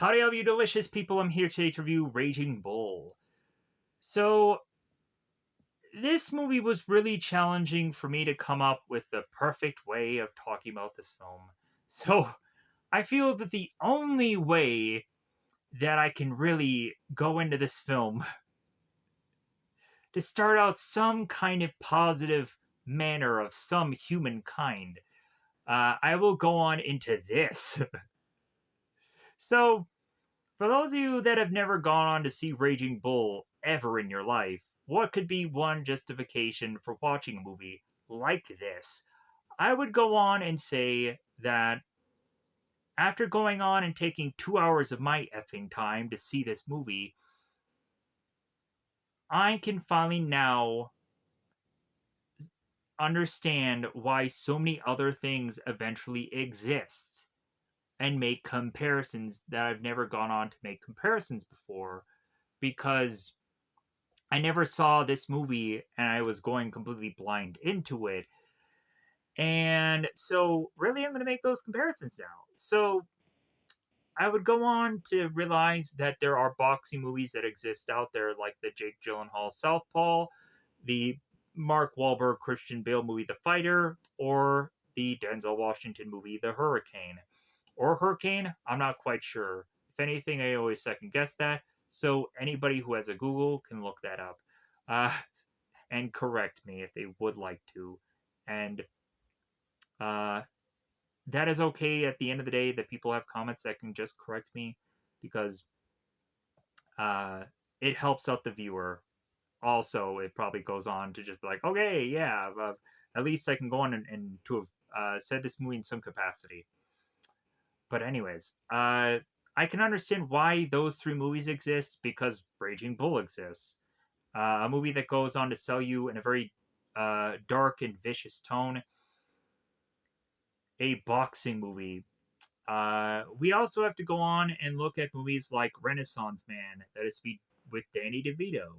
Howdy, all you delicious people. I'm here today to review Raging Bull. So, this movie was really challenging for me to come up with the perfect way of talking about this film. So, I feel that the only way that I can really go into this film to start out some kind of positive manner of some humankind, I will go on into this. So, for those of you that have never gone on to see Raging Bull ever in your life, what could be one justification for watching a movie like this? I would go on and say that after going on and taking 2 hours of my effing time to see this movie, I can finally now understand why so many other things eventually exist and make comparisons that I've never gone on to make comparisons before because I never saw this movie and I was going completely blind into it. And so, really, I'm going to make those comparisons now. So, I would go on to realize that there are boxing movies that exist out there, like the Jake Gyllenhaal Southpaw, the Mark Wahlberg Christian Bale movie The Fighter, or the Denzel Washington movie The Hurricane. Or Hurricane, I'm not quite sure. If anything, I always second guess that. So, anybody who has a Google can look that up. Uh, and correct me if they would like to. And uh, that is okay at the end of the day that people have comments that can just correct me because uh, it helps out the viewer. Also, it probably goes on to just be like, okay, yeah, at least I can go on and to have said this movie in some capacity. But, anyways, I can understand why those three movies exist because Raging Bull exists. A movie that goes on to sell you in a very dark and vicious tone a boxing movie. We also have to go on and look at movies like Renaissance Man, that is with Danny DeVito.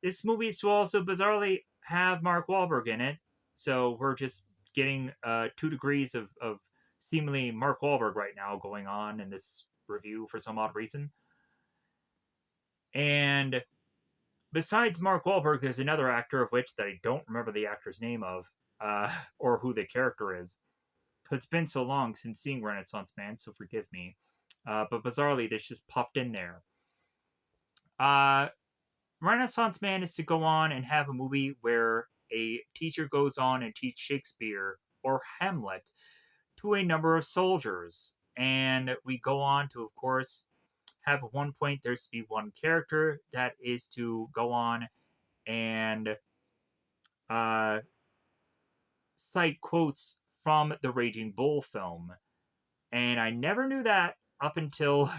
This movie is to also bizarrely have Mark Wahlberg in it, so we're just getting 2 degrees of seemingly Mark Wahlberg right now going on in this review for some odd reason. And besides Mark Wahlberg, there's another actor of which that I don't remember the actor's name of, or who the character is. It's been so long since seeing Renaissance Man, so forgive me. But bizarrely, this just popped in there. Uh, Renaissance Man is to go on and have a movie where a teacher goes on and teach Shakespeare or Hamlet to a number of soldiers. And we go on to, of course, have at one point there's to be one character that is to go on and uh, cite quotes from the Raging Bull film. And I never knew that up until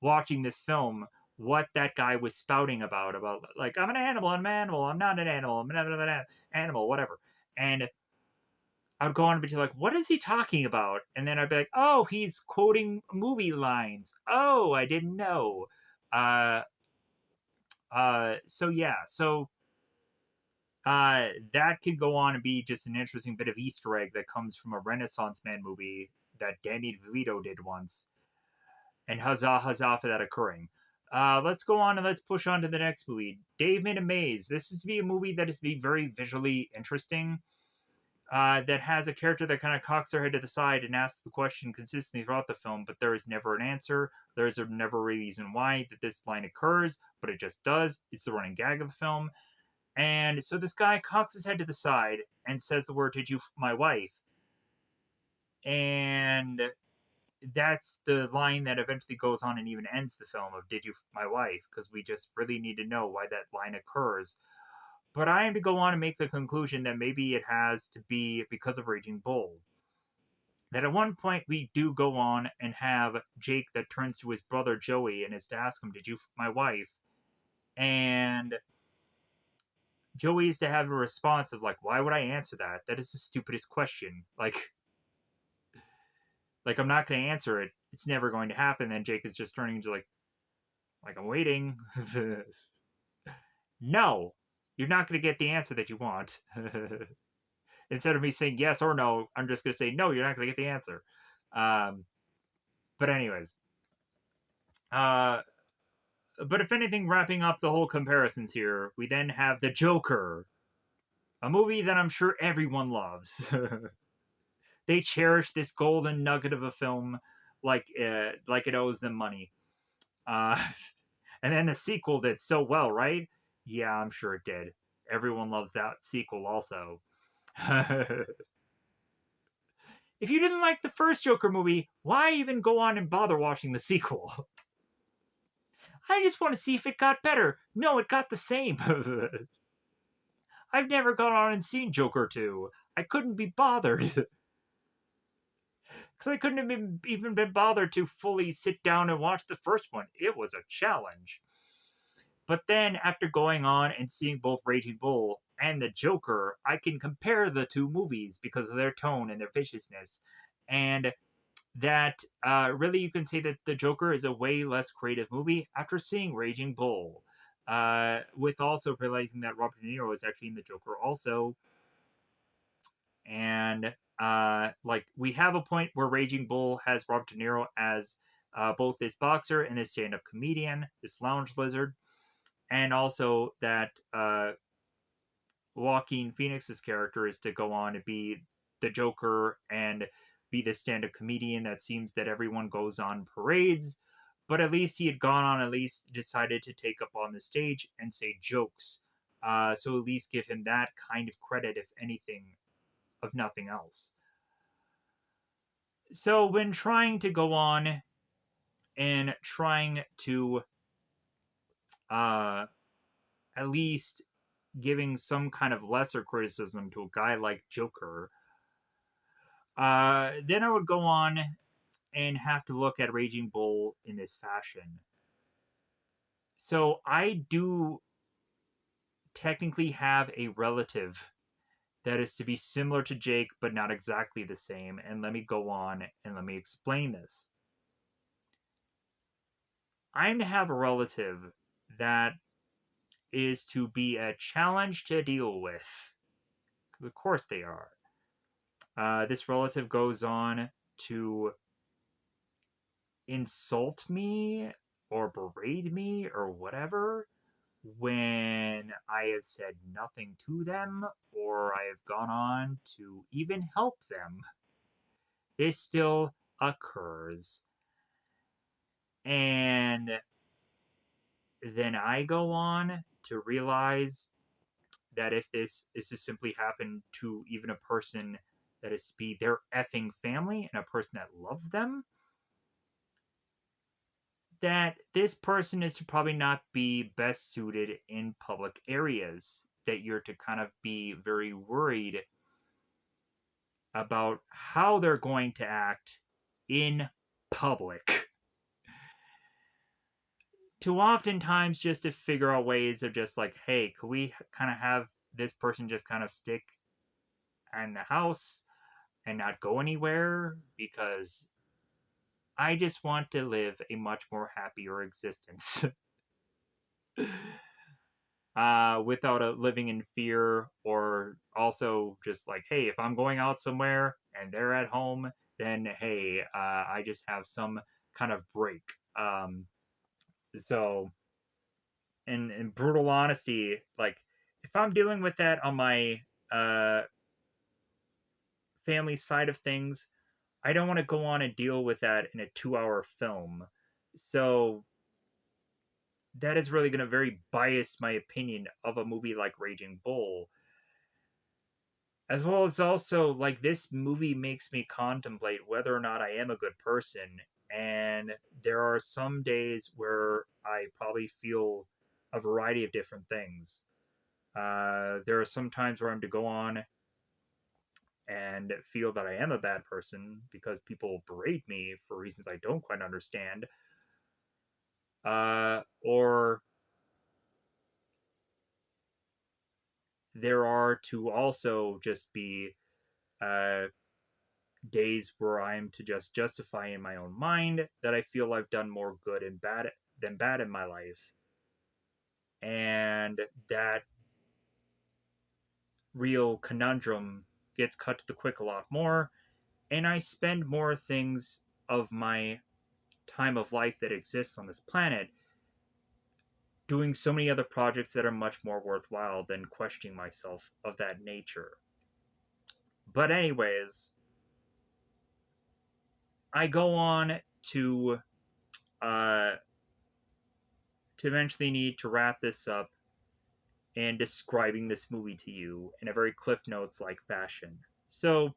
watching this film what that guy was spouting about like I'm an animal, I'm not an animal, I'm not an animal, whatever. And I'd go on and be like, what is he talking about? And then I'd be like, oh, he's quoting movie lines. Oh, I didn't know. Uh, so yeah, so that could go on and be just an interesting bit of Easter egg that comes from a Renaissance Man movie that Danny DeVito did once. And huzzah, huzzah for that occurring. Let's go on and let's push on to the next movie. Dave Made a Maze. This is to be a movie that is to be very visually interesting. That has a character that kind of cocks their head to the side and asks the question consistently throughout the film, but there is never an answer. There is never a reason why that this line occurs, but it just does. It's the running gag of the film. And so this guy cocks his head to the side and says the word, "Did you my wife?" And that's the line that eventually goes on and even ends the film of "Did you my wife?" Because we just really need to know why that line occurs. But I am to go on and make the conclusion that maybe it has to be because of Raging Bull. That at one point we do go on and have Jake that turns to his brother Joey and is to ask him, "Did you my wife?" And Joey is to have a response of like, "Why would I answer that? That is the stupidest question." Like I'm not going to answer it. It's never going to happen. Then Jake is just turning into like I'm waiting. No, you're not going to get the answer that you want. Instead of me saying yes or no, I'm just going to say no. You're not going to get the answer. Um, but anyways, Uh, but if anything, wrapping up the whole comparisons here, we then have The Joker, a movie that I'm sure everyone loves. They cherish this golden nugget of a film like it owes them money. Uh, and then the sequel did so well, right? Yeah, I'm sure it did. Everyone loves that sequel also. If you didn't like the first Joker movie, why even go on and bother watching the sequel? I just want to see if it got better. No, it got the same. I've never gone on and seen Joker 2. I couldn't be bothered. Because I couldn't have even been bothered to fully sit down and watch the first one. It was a challenge. But then, after going on and seeing both Raging Bull and the Joker, I can compare the two movies because of their tone and their viciousness. And that really you can say that the Joker is a way less creative movie after seeing Raging Bull. With also realizing that Robert De Niro is actually in the Joker also, and like we have a point where Raging Bull has Robert De Niro as both this boxer and this stand-up comedian, this lounge lizard, and also that Joaquin Phoenix's character is to go on to be the Joker and be the stand-up comedian that seems that everyone goes on parades, but at least he had gone on, at least decided to take up on the stage and say jokes. So at least give him that kind of credit, if anything, of nothing else. So when trying to go on and trying to uh, at least giving some kind of lesser criticism to a guy like Joker, then I would go on and have to look at Raging Bull in this fashion. So I do technically have a relative that is to be similar to Jake, but not exactly the same. And let me go on and let me explain this. I'm to have a relative that is to be a challenge to deal with. Of course they are. This relative goes on to insult me or berate me or whatever when I have said nothing to them or I have gone on to even help them. This still occurs. And then I go on to realize that if this is to simply happen to even a person that is to be their effing family and a person that loves them, that this person is to probably not be best suited in public areas, that you're to kind of be very worried about how they're going to act in public. To oftentimes just to figure out ways of just like, hey, could we kind of have this person just kind of stick in the house and not go anywhere because I just want to live a much more happier existence. Without living in fear, or also just like, hey, if I'm going out somewhere and they're at home, then hey, I just have some kind of break. Um, so, in brutal honesty, like if I'm dealing with that on my uh, family side of things, I don't want to go on and deal with that in a 2 hour film. So that is really going to very bias my opinion of a movie like Raging Bull. As well as also, like, this movie makes me contemplate whether or not I am a good person. And there are some days where I probably feel a variety of different things. There are some times where I'm to go on and feel that I am a bad person because people berate me for reasons I don't quite understand. Or there are to also just be uh, days where I'm to just justify in my own mind that I feel I've done more good and bad than bad in my life. And that real conundrum gets cut to the quick a lot more. And I spend more things of my time of life that exists on this planet, doing so many other projects that are much more worthwhile than questioning myself of that nature. But anyways, I go on uh, to eventually need to wrap this up and describing this movie to you in a very Cliff Notes like fashion. So,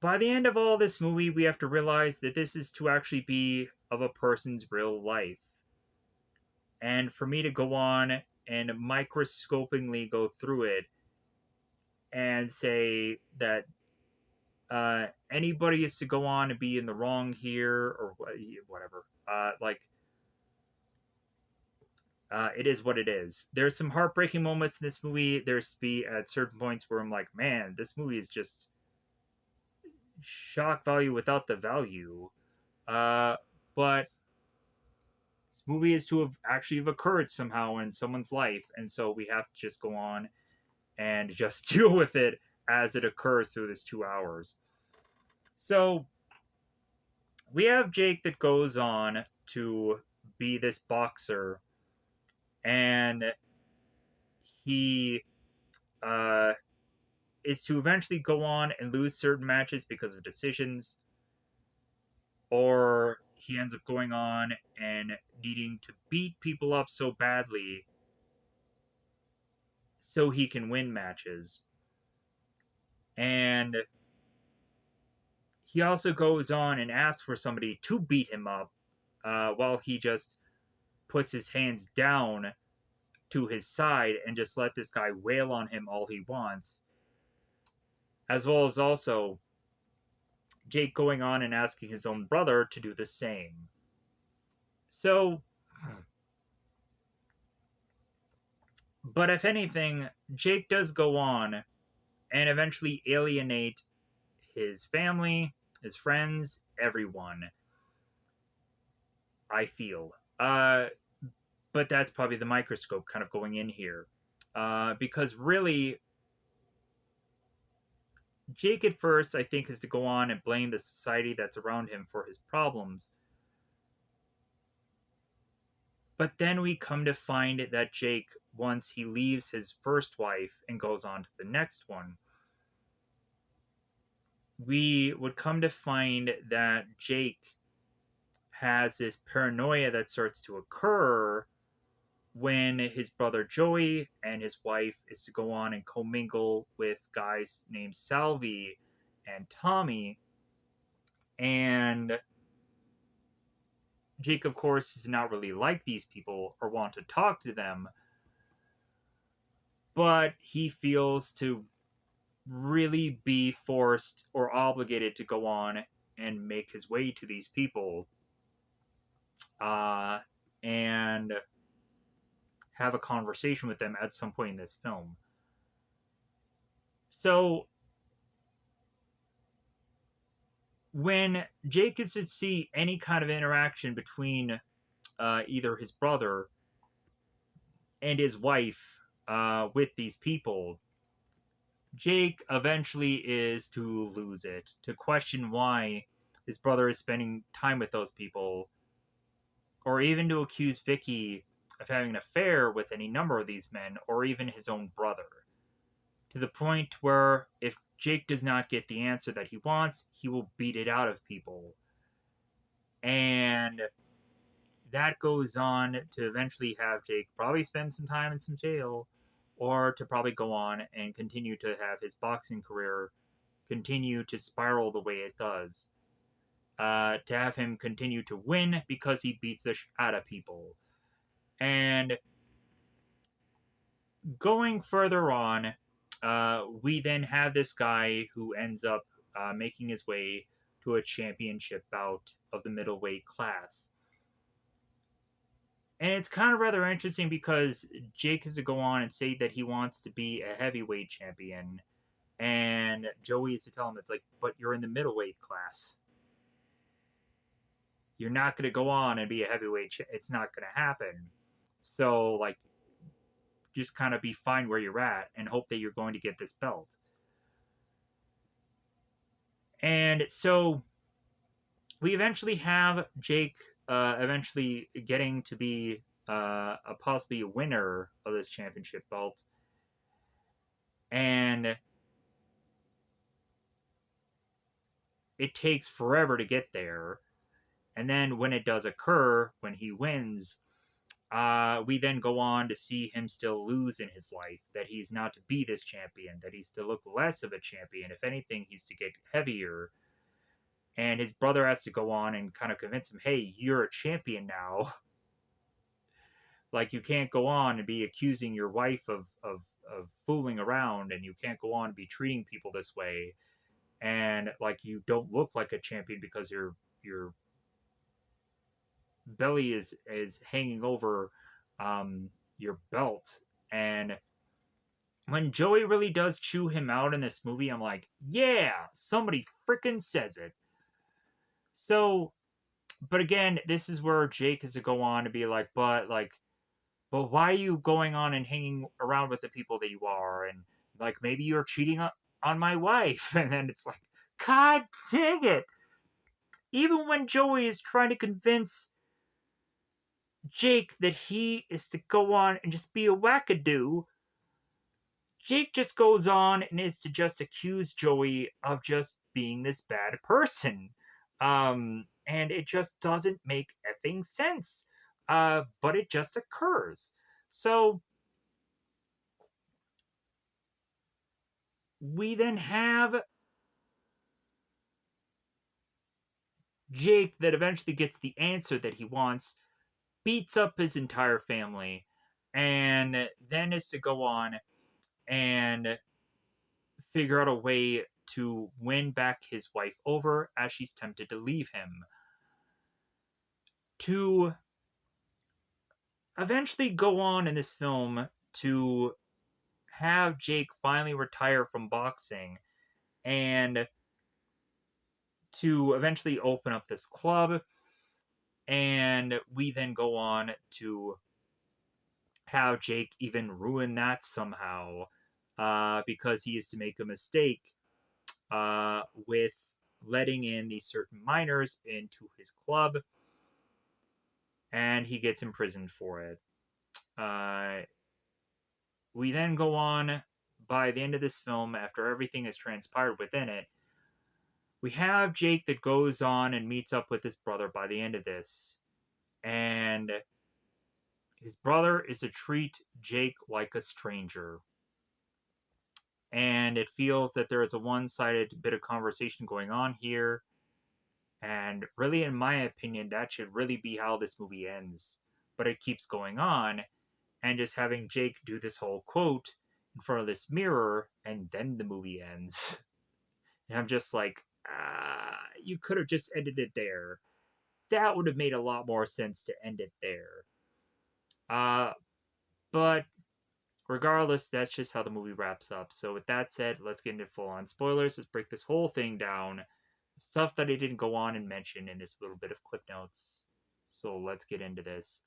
by the end of all this movie, we have to realize that this is to actually be of a person's real life. And for me to go on and microscopingly go through it and say that anybody is to go on and be in the wrong here or whatever, it is what it is. There's some heartbreaking moments in this movie. There's to be at certain points where I'm like, man, this movie is just shock value without the value. But this movie is to have actually have occurred somehow in someone's life, and so we have to just go on and just deal with it as it occurs through this 2 hours. So we have Jake that goes on to be this boxer, and he uh, is to eventually go on and lose certain matches because of decisions, or he ends up going on and needing to beat people up so badly so he can win matches. And he also goes on and asks for somebody to beat him up while he just puts his hands down to his side and just let this guy wail on him all he wants. As well as also Jake going on and asking his own brother to do the same. So, but if anything, Jake does go on and eventually alienate his family, his friends, everyone. I feel. But that's probably the microscope kind of going in here. Because really, Jake at first, I think, is to go on and blame the society that's around him for his problems. But then we come to find that Jake, once he leaves his first wife and goes on to the next one, we would come to find that Jake has this paranoia that starts to occur when his brother Joey and his wife is to go on and commingle with guys named Salvi and Tommy. And Jake, of course, does not really like these people or want to talk to them, but he feels to really be forced or obligated to go on and make his way to these people and have a conversation with them at some point in this film. So when Jake is to see any kind of interaction between either his brother and his wife with these people, Jake eventually is to lose it, to question why his brother is spending time with those people, or even to accuse Vicky of having an affair with any number of these men, or even his own brother. To the point where if Jake does not get the answer that he wants, he will beat it out of people. And that goes on to eventually have Jake probably spend some time in some jail, or to probably go on and continue to have his boxing career continue to spiral the way it does. To have him continue to win because he beats the out of people. And going further on, we then have this guy who ends up making his way to a championship bout of the middleweight class. And it's kind of rather interesting because Jake is to go on and say that he wants to be a heavyweight champion, and Joey is to tell him it's like, but you're in the middleweight class. You're not going to go on and be a heavyweight. It's not going to happen. So, like, just kind of be fine where you're at and hope that you're going to get this belt. And so we eventually have Jake eventually getting to be possibly a winner of this championship belt, and it takes forever to get there. And then when it does occur, when he wins, we then go on to see him still lose in his life, that he's not to be this champion, that he's to look less of a champion. If anything, he's to get heavier. And his brother has to go on and kind of convince him, hey, you're a champion now. Like, you can't go on and be accusing your wife of fooling around, and you can't go on and be treating people this way. And, like, you don't look like a champion because your belly is hanging over your belt. And when Joey really does chew him out in this movie, I'm like, yeah, somebody freaking says it. So, but again, this is where Jake is to go on to be like, but why are you going on and hanging around with the people that you are? And like, maybe you're cheating on my wife. And then it's like, God dang it. Even when Joey is trying to convince Jake that he is to go on and just be a wackadoo, Jake just goes on and is to just accuse Joey of just being this bad person. And it just doesn't make effing sense. But it just occurs. So we then have Jake that eventually gets the answer that he wants, beats up his entire family, and then is to go on and figure out a way to win back his wife over as she's tempted to leave him. To eventually go on in this film to have Jake finally retire from boxing and to eventually open up this club. And we then go on to have Jake even ruin that somehow because he is to make a mistake with letting in these certain minors into his club, and he gets imprisoned for it. We then go on, by the end of this film, after everything has transpired within it, we have Jake that goes on and meets up with his brother by the end of this. And his brother is to treat Jake like a stranger. And it feels that there is a one-sided bit of conversation going on here. And really, in my opinion, that should really be how this movie ends. But it keeps going on, and just having Jake do this whole quote in front of this mirror, and then the movie ends. And I'm just like, you could have just ended it there. That would have made a lot more sense to end it there. But regardless, that's just how the movie wraps up. So with that said, let's get into full-on spoilers. Let's break this whole thing down. Stuff that I didn't go on and mention in this little bit of clip notes. So let's get into this.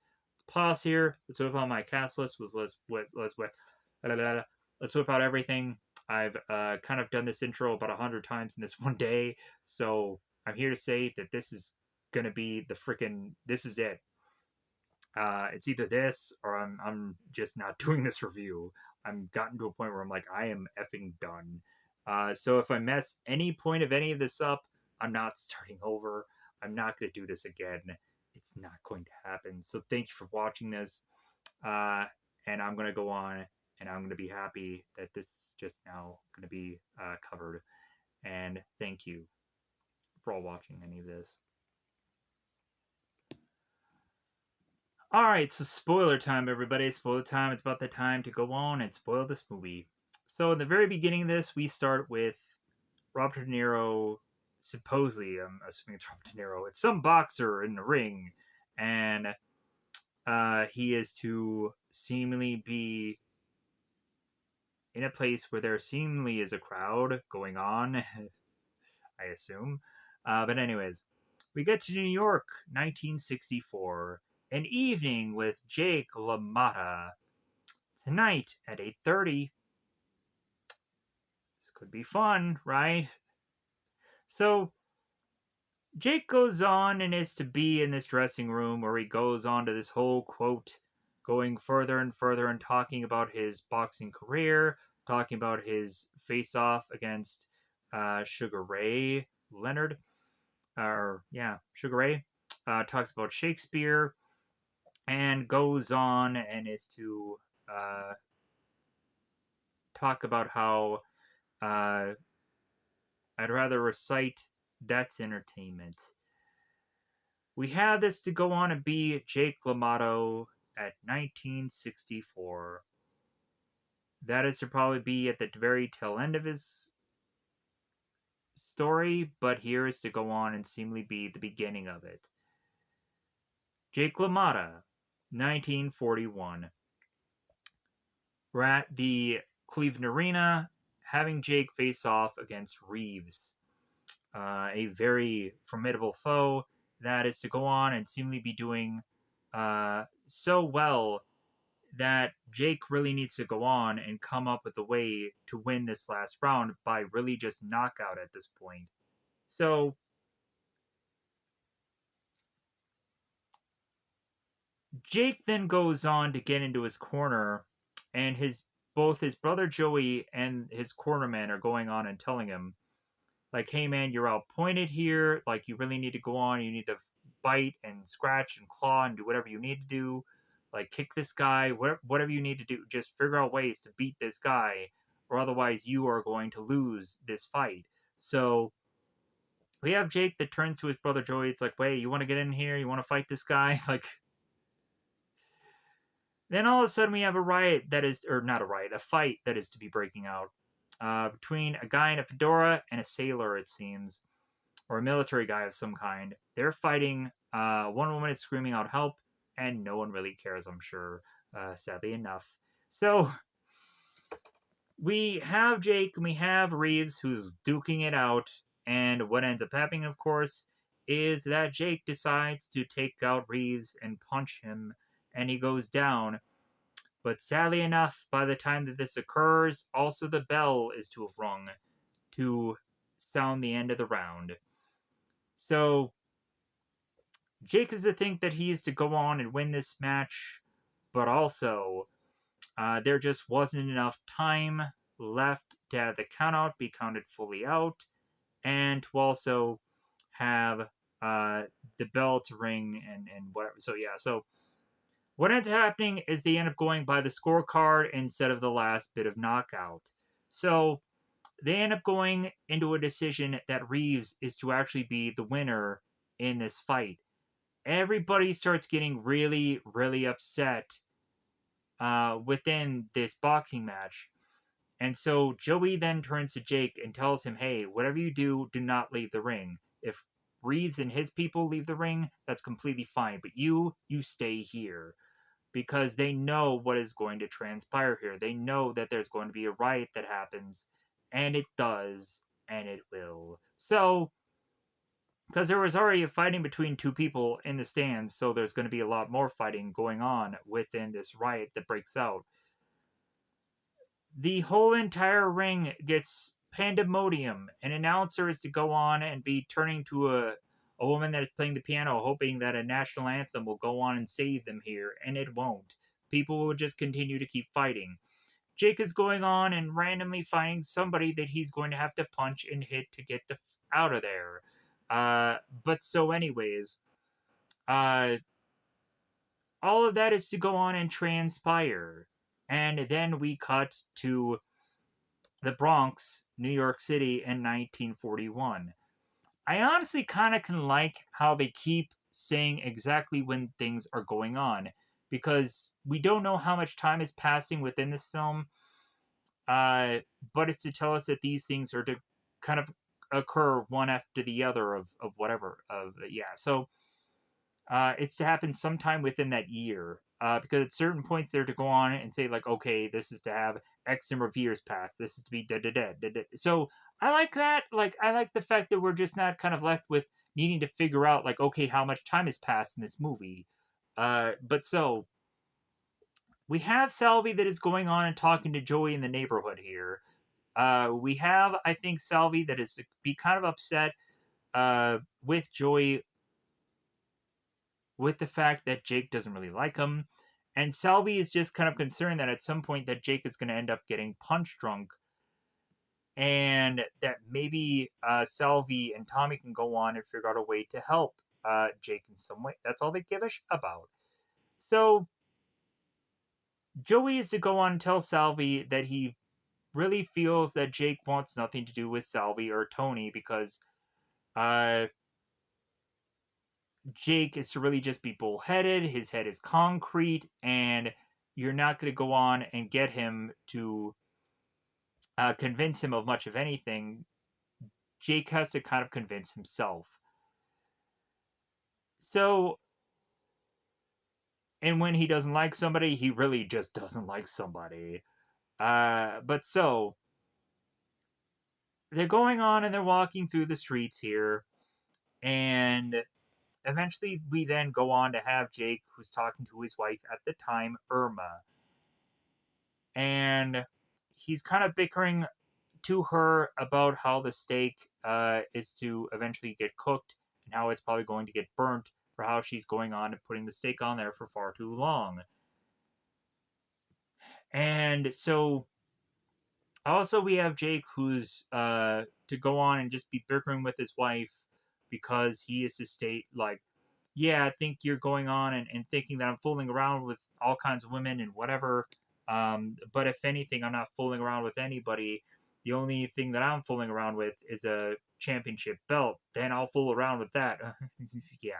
Let's pause here. Let's whip out my cast list. Let's whip out everything. I've kind of done this intro about 100 times in this one day, so I'm here to say that this is gonna be the freaking. This is it. It's either this or I'm just not doing this review. I'm gotten to a point where I'm like, I am effing done. So if I mess any point of any of this up, I'm not starting over. I'm not going to do this again. It's not going to happen. So thank you for watching this. And I'm going to go on and I'm going to be happy that this is just now going to be covered. And thank you for all watching any of this. Alright, so spoiler time, everybody. Spoiler time. It's about the time to go on and spoil this movie. So, in the very beginning of this, we start with Robert De Niro, supposedly, I'm assuming it's Robert De Niro, it's some boxer in the ring, and he is to seemingly be in a place where there seemingly is a crowd going on, I assume. But anyways, we get to New York, 1964. An evening with Jake LaMotta. Tonight at 8:30. This could be fun, right? So Jake goes on and is to be in this dressing room where he goes on to this whole quote, going further and further and talking about his boxing career, talking about his face off against Sugar Ray Leonard, or yeah, Sugar Ray. Talks about Shakespeare and goes on and is to uh, talk about how uh, I'd rather recite that's entertainment. We have this to go on and be Jake LaMotta at 1964. That is to probably be at the very tail end of his story, but here is to go on and seemingly be the beginning of it. Jake LaMotta, 1941. We're at the Cleveland Arena having Jake face off against Reeves, a very formidable foe that is to go on and seemingly be doing so well that Jake really needs to go on and come up with a way to win this last round by really just knockout at this point. So Jake then goes on to get into his corner, and both his brother Joey and his cornerman are going on and telling him, like, hey man, you're outpointed here, like you really need to go on, you need to bite and scratch and claw and do whatever you need to do, like kick this guy, whatever you need to do, just figure out ways to beat this guy, or otherwise you are going to lose this fight. So we have Jake that turns to his brother Joey, it's like, wait, you want to get in here, you want to fight this guy? Like, then all of a sudden we have a riot that is, or not a riot, a fight that is to be breaking out between a guy in a fedora and a sailor, it seems, or a military guy of some kind. They're fighting. One woman is screaming out help, and no one really cares, I'm sure, sadly enough. So we have Jake and we have Reeves who's duking it out, and what ends up happening, of course, is that Jake decides to take out Reeves and punch him, and he goes down. But sadly enough, by the time that this occurs, also the bell is to have rung to sound the end of the round. So Jake is to think that he is to go on and win this match, but also there just wasn't enough time left to have the countout be counted fully out, and to also have the bell to ring and whatever. So yeah, so what ends up happening is they end up going by the scorecard instead of the last bit of knockout. So they end up going into a decision that Reeves is to actually be the winner in this fight. Everybody starts getting really, really upset within this boxing match. And so Joey then turns to Jake and tells him, hey, whatever you do, do not leave the ring. If Reeves and his people leave the ring, that's completely fine. But you stay here. Because they know what is going to transpire here. They know that there's going to be a riot that happens. And it does. And it will. So because there was already a fighting between two people in the stands, so there's going to be a lot more fighting going on within this riot that breaks out. The whole entire ring gets pandemonium. An announcer is to go on and be turning to a woman that is playing the piano, hoping that a national anthem will go on and save them here, and it won't. People will just continue to keep fighting. Jake is going on and randomly finding somebody that he's going to have to punch and hit to get out of there. But so, anyways, uh, all of that is to go on and transpire. And then we cut to the Bronx, New York City in 1941. I honestly kind of can like how they keep saying exactly when things are going on because we don't know how much time is passing within this film, uh, but it's to tell us that these things are to kind of occur one after the other of whatever. Yeah, so it's to happen sometime within that year. Because at certain points they're to go on and say like, okay, this is to have X number of years pass. This is to be da da da da da. So I like that. Like I like the fact that we're just not kind of left with needing to figure out like, okay, how much time has passed in this movie. But so we have Salvi that is going on and talking to Joey in the neighborhood here. We have, I think, Salvi that is to be kind of upset with Joey, with the fact that Jake doesn't really like him, and Salvi is just kind of concerned that at some point that Jake is going to end up getting punch drunk, and that maybe Salvi and Tommy can go on and figure out a way to help Jake in some way. That's all they give a about. So Joey is to go on and tell Salvi that he really feels that Jake wants nothing to do with Salvi or Tony because uh, Jake is to really just be bullheaded. His head is concrete, and you're not going to go on and get him to convince him of much of anything. Jake has to kind of convince himself. So, and when he doesn't like somebody, he really just doesn't like somebody. But so, they're going on and they're walking through the streets here, and eventually we then go on to have Jake, who's talking to his wife at the time, Irma. And he's kind of bickering to her about how the steak is to eventually get cooked and how it's probably going to get burnt for how she's going on and putting the steak on there for far too long. And so also we have Jake who's to go on and just be bickering with his wife because he is to state like, yeah, I think you're going on and thinking that I'm fooling around with all kinds of women and whatever. But if anything, I'm not fooling around with anybody. The only thing that I'm fooling around with is a championship belt. Then I'll fool around with that. Yeah.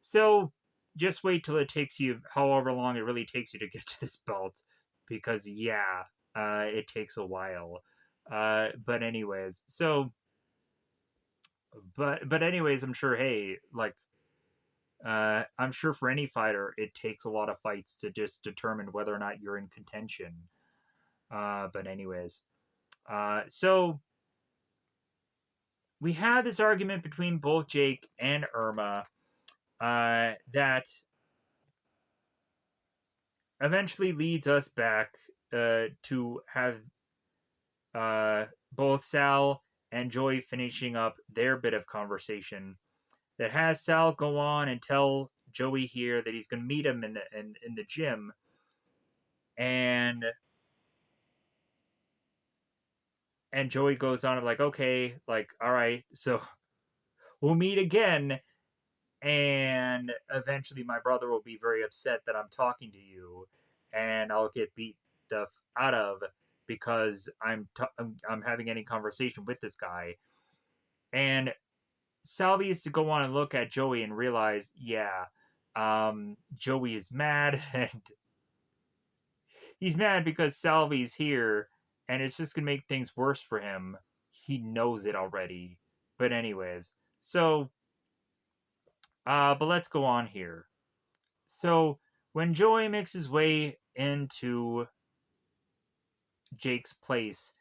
So just wait till it takes you however long it really takes you to get to this belt. Because, yeah, it takes a while. But anyways, so but anyways, I'm sure. Hey, like I'm sure for any fighter, it takes a lot of fights to just determine whether or not you're in contention. But anyways, so we had this argument between both Jake and Irma that eventually leads us back to have both Sal and Joy finishing up their bit of conversation. That has Sal go on and tell Joey here that he's going to meet him in the gym, and Joey goes on like, okay, like, all right, so we'll meet again, and eventually my brother will be very upset that I'm talking to you, and I'll get beat the out of because I'm having any conversation with this guy, and Salvi is to go on and look at Joey and realize, yeah, Joey is mad, and he's mad because Salvi's here, and it's just gonna make things worse for him. He knows it already. But anyways, so but let's go on here. So when Joey makes his way into Jake's place,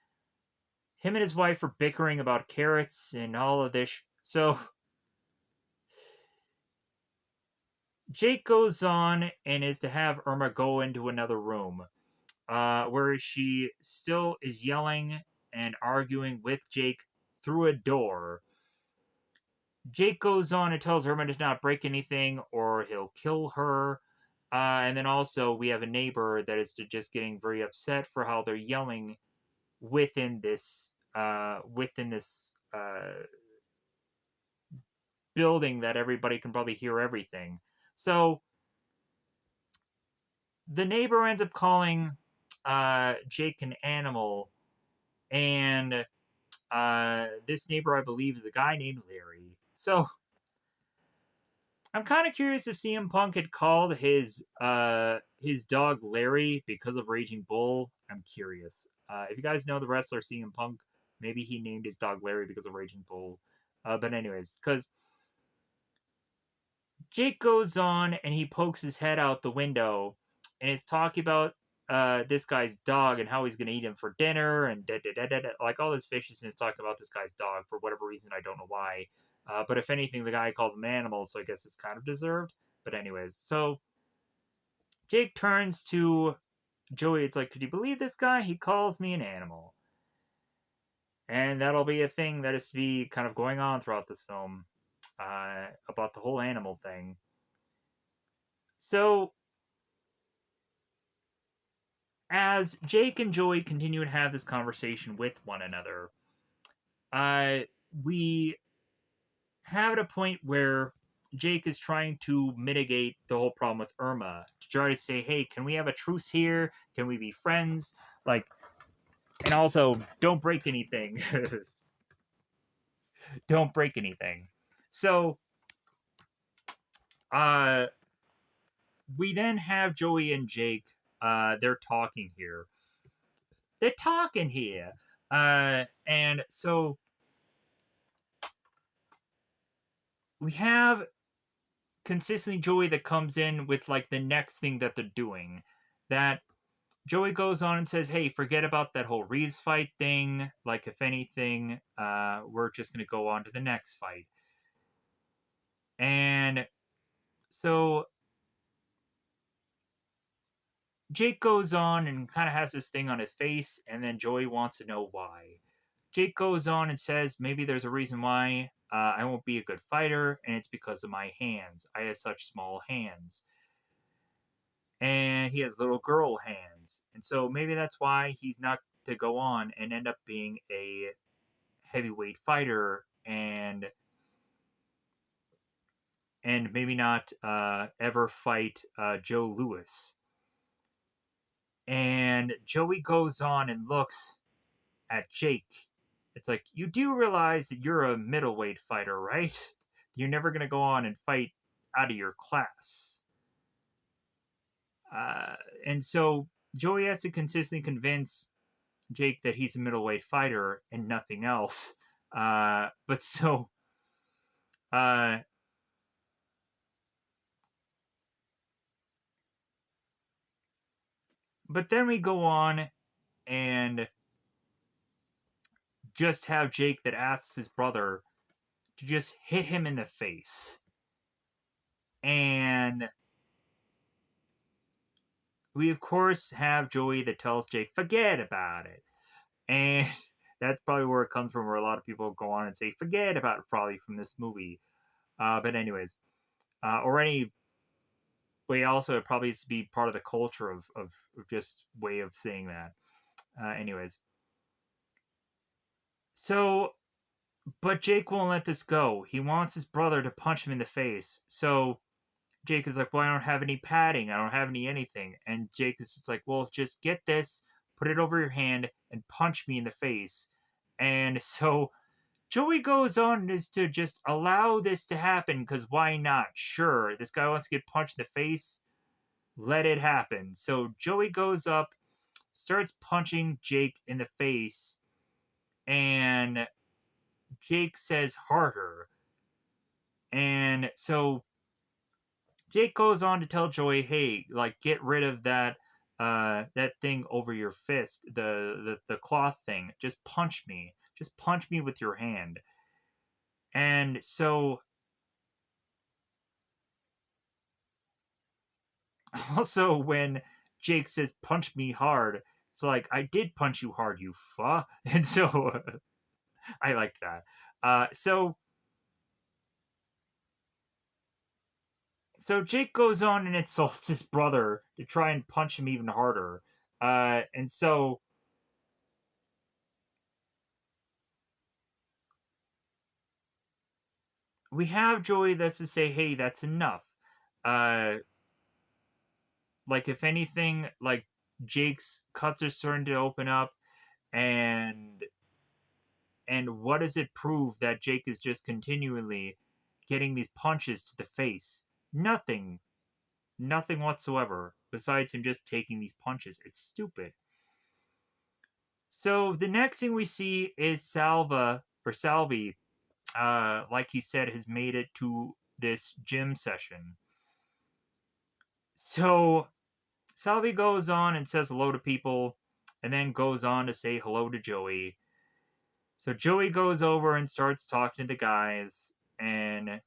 him and his wife are bickering about carrots and all of this. So Jake goes on and is to have Irma go into another room, where she still is yelling and arguing with Jake through a door. Jake goes on and tells Irma to not break anything or he'll kill her. And then also we have a neighbor that is just getting very upset for how they're yelling within this building that everybody can probably hear everything. So the neighbor ends up calling Jake an animal, and this neighbor I believe is a guy named Larry. So I'm kind of curious if CM Punk had called his dog Larry because of Raging Bull. I'm curious. If you guys know the wrestler CM Punk, maybe he named his dog Larry because of Raging Bull. But anyways, because Jake goes on and he pokes his head out the window and is talking about this guy's dog and how he's going to eat him for dinner and like all this viciousness talking about this guy's dog for whatever reason. I don't know why. But if anything, the guy called him animal, so I guess it's kind of deserved. But anyways, so Jake turns to Joey. It's like, could you believe this guy? He calls me an animal. And that'll be a thing that is to be kind of going on throughout this film, about the whole animal thing. So, as Jake and Joey continue to have this conversation with one another, uh, we have at a point where Jake is trying to mitigate the whole problem with Irma to try to say, "Hey, can we have a truce here? Can we be friends? Like, and also don't break anything. Don't break anything." So, uh, we then have Joey and Jake. They're talking here. They're talking here. And so we have consistently Joey that comes in with like the next thing that they're doing. That Joey goes on and says, "Hey, forget about that whole Reeves fight thing. Like, if anything, we're just gonna go on to the next fight." And so Jake goes on and kind of has this thing on his face, and then Joey wants to know why. Jake goes on and says, "Maybe there's a reason why I won't be a good fighter, and it's because of my hands. I have such small hands." And he has little girl hands. And so maybe that's why he's not to go on and end up being a heavyweight fighter, and maybe not ever fight Joe Louis. And Joey goes on and looks at Jake. It's like, you do realize that you're a middleweight fighter, right? You're never going to go on and fight out of your class. Uh, and so Joey has to consistently convince Jake that he's a middleweight fighter and nothing else. But so, uh, but then we go on and just have Jake that asks his brother to just hit him in the face. And we, of course, have Joey that tells Jake, "Forget about it." And that's probably where it comes from, where a lot of people go on and say, "Forget about it," probably from this movie. But, anyways, or any way, also, it probably needs to be part of the culture of just way of saying that. Anyways, so, but Jake won't let this go. He wants his brother to punch him in the face. So, Jake is like, "Well, I don't have any padding. I don't have any anything." And Jake is just like, "Well, just get this, put it over your hand, and punch me in the face." And so Joey goes on is to just allow this to happen because why not? Sure, this guy wants to get punched in the face. Let it happen. So Joey goes up, starts punching Jake in the face, and Jake says harder. And so Jake goes on to tell Joey, "Hey, like get rid of that thing over your fist, the cloth thing. Just punch me. Just punch me with your hand." And so also when Jake says punch me hard, it's like, "I did punch you hard, you fuck." And so I like that. So Jake goes on and insults his brother to try and punch him even harder. And so we have Joey that's to say, "Hey, that's enough." Uh, like if anything, like Jake's cuts are starting to open up, and what does it prove that Jake is just continually getting these punches to the face? Nothing, nothing whatsoever. Besides him just taking these punches, it's stupid. So the next thing we see is Salvi, like he said, has made it to this gym session. So Salvi goes on and says hello to people, and then goes on to say hello to Joey. So Joey goes over and starts talking to the guys, and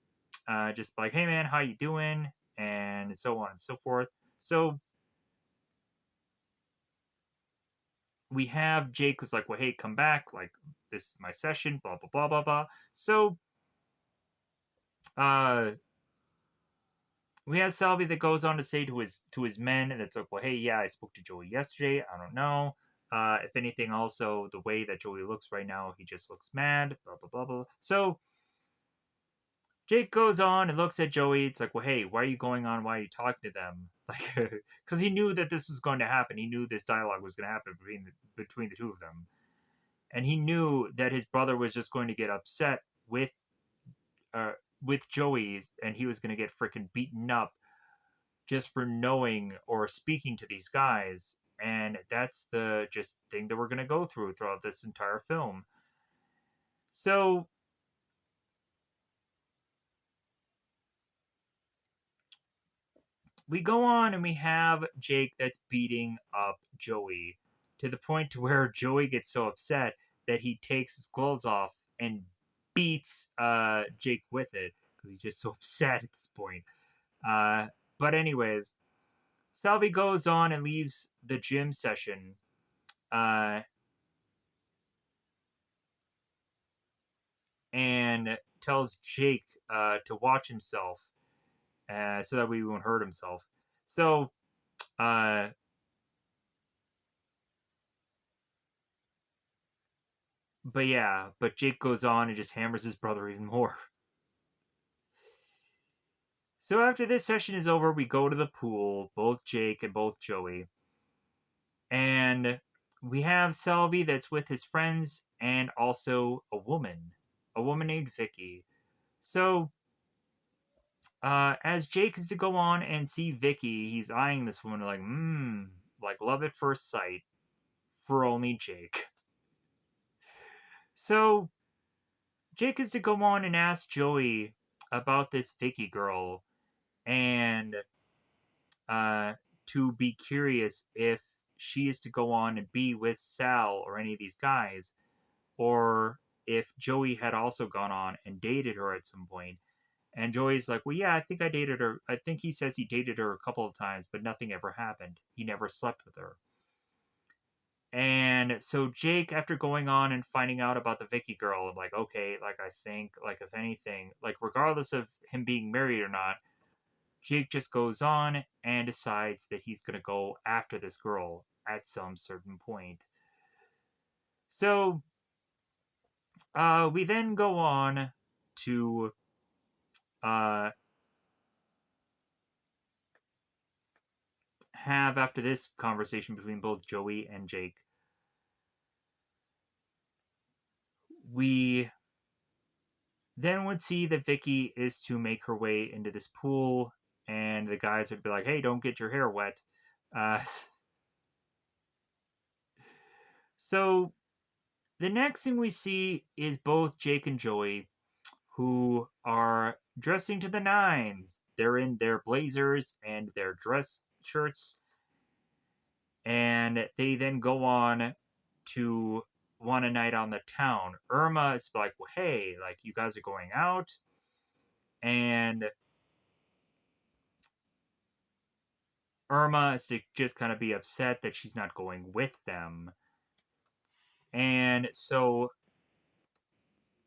just like, "Hey man, how you doing?" and so on and so forth. So we have Jake was like, well, hey, come back, like this is my session, blah blah blah blah blah. So uh we have Salvi that goes on to say to his men, and it's like, well, hey, yeah, I spoke to Joey yesterday. I don't know. If anything, also the way that Joey looks right now, he just looks mad. Blah blah blah blah. So Jake goes on and looks at Joey. It's like, well, hey, why are you going on? Why are you talking to them? Like, because he knew that this was going to happen. He knew this dialogue was going to happen between the two of them, and he knew that his brother was just going to get upset uh, with Joey, and he was going to get freaking beaten up just for knowing or speaking to these guys. And that's the just thing that we're going to go through throughout this entire film. So we go on and we have Jake that's beating up Joey to the point to where Joey gets so upset that he takes his clothes off and beats Jake with it because he's just so upset at this point. Uh, but anyways, Salvi goes on and leaves the gym session uh, and tells Jake to watch himself so that we won't hurt himself. So, uh, but yeah, but Jake goes on and just hammers his brother even more. So after this session is over, we go to the pool, both Jake and both Joey, and we have Selby that's with his friends and also a woman named Vicky. So as Jake is to go on and see Vicky, he's eyeing this woman like love at first sight for only Jake. So Jake is to go on and ask Joey about this Vicky girl and uh, to be curious if she is to go on and be with Sal or any of these guys, or if Joey had also gone on and dated her at some point. And Joey's like, well, yeah, I think I dated her. I think he says he dated her a couple of times, but nothing ever happened. He never slept with her. And so Jake, after going on and finding out about the Vicky girl, I'm like, okay, like I think, like if anything, like regardless of him being married or not, Jake just goes on and decides that he's gonna go after this girl at some certain point. So we then go on to uh, have after this conversation between both Joey and Jake, we then would see that Vicky is to make her way into this pool, and the guys would be like, "Hey, don't get your hair wet." Uh, so the next thing we see is both Jake and Joey, who are dressing to the nines. They're in their blazers and their dress shirts, and they then go on to want a night on the town. Irma is like, "Well, hey, like you guys are going out," and Irma is to just kind of be upset that she's not going with them. And so,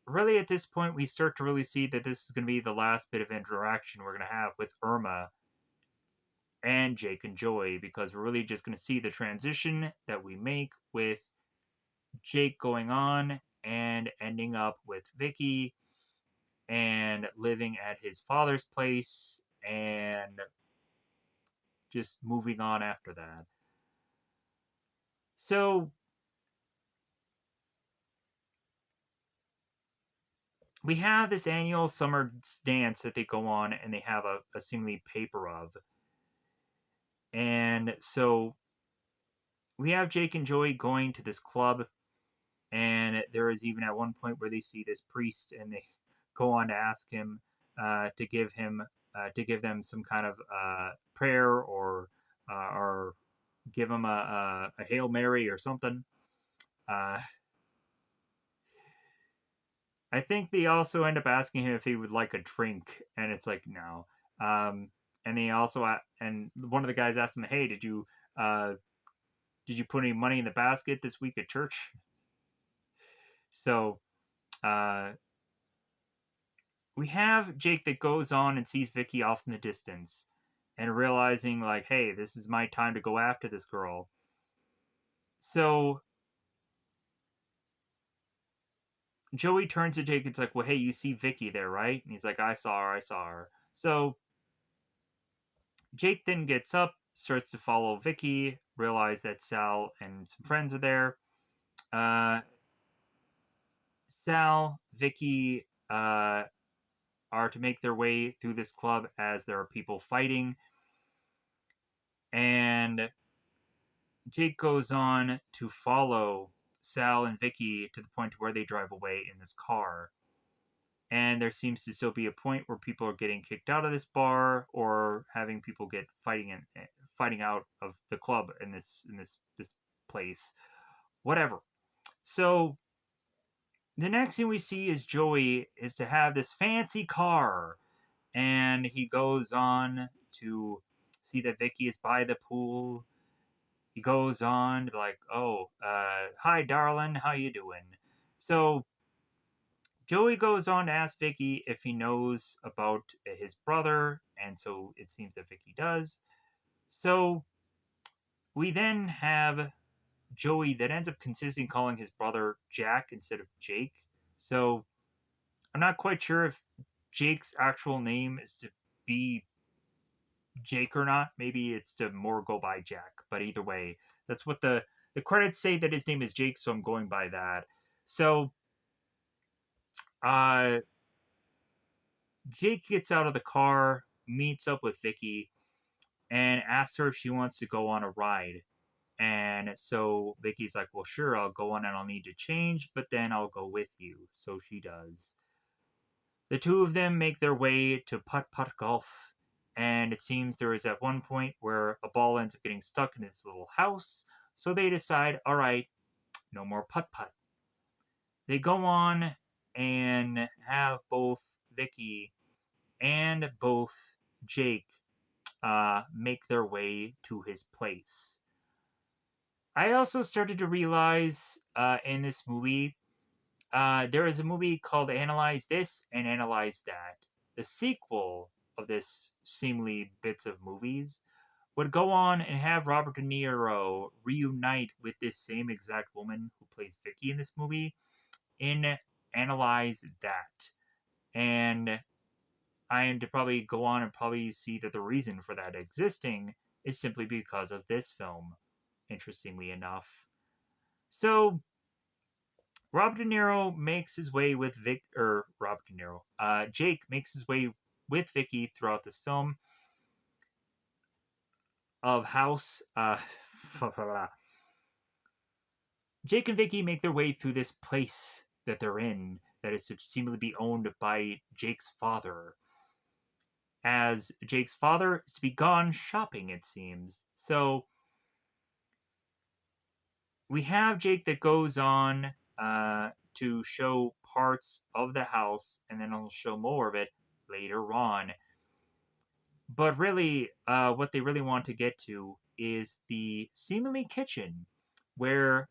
really, at this point, we start to really see that this is going to be the last bit of interaction we're going to have with Irma and Jake and Joey, because we're really just going to see the transition that we make with Jake going on and ending up with Vicky and living at his father's place and just moving on after that. So we have this annual summer dance that they go on and they have a seemingly paper of. And so we have Jake and Joey going to this club, and there is even at one point where they see this priest and they go on to ask him to give him to give them some kind of prayer or give him a Hail Mary or something. Uh, I think they also end up asking him if he would like a drink, and it's like no. And they also and one of the guys asked him, "Hey, did you Did you put any money in the basket this week at church? So uh, we have Jake that goes on and sees Vicky off in the distance and realizing, like, hey, this is my time to go after this girl. So Joey turns to Jake and's like, well, hey, you see Vicky there, right? And he's like, I saw her, I saw her. So Jake then gets up, starts to follow Vicky, realize that Sal and some friends are there. Uh, Sal, Vicky, are to make their way through this club as there are people fighting. And Jake goes on to follow Sal and Vicky to the point where they drive away in this car. And there seems to still be a point where people are getting kicked out of this bar or having people get fighting out of the club in this place. Whatever. So the next thing we see is Joey is to have this fancy car, and he goes on to see that Vicky is by the pool. He goes on to be like, "Oh, hi, darling, how you doing?" So Joey goes on to ask Vicky if he knows about his brother, and so it seems that Vicky does. So we then have Joey that ends up consistently calling his brother Jack instead of Jake. So I'm not quite sure if Jake's actual name is to be Jake or not. Maybe it's to more go by Jack. But either way, that's what the credits say, that his name is Jake, so I'm going by that. So uh Jake gets out of the car, meets up with Vicky, and asks her if she wants to go on a ride. And so Vicky's like, well, sure, I'll go on and I'll need to change, but then I'll go with you. So she does. The two of them make their way to putt putt golf, and it seems there is at one point where a ball ends up getting stuck in its little house, so they decide, all right, no more putt putt. They go on and have both Vicky and both Jake make their way to his place. I also started to realize in this movie, there is a movie called Analyze This and Analyze That. The sequel of this seemingly bits of movies would go on and have Robert De Niro reunite with this same exact woman who plays Vicky in this movie in Analyze That. And I am to probably go on and probably see that the reason for that existing is simply because of this film, interestingly enough. So Robert De Niro makes his way with Robert De Niro. Jake makes his way with Vicky throughout this film of House. Jake and Vicky make their way through this place that they're in that is seemingly be owned by Jake's father. As Jake's father is to be gone shopping, it seems. So we have Jake that goes on to show parts of the house, and then I'll show more of it later on. But really, what they really want to get to is the seemingly kitchen, where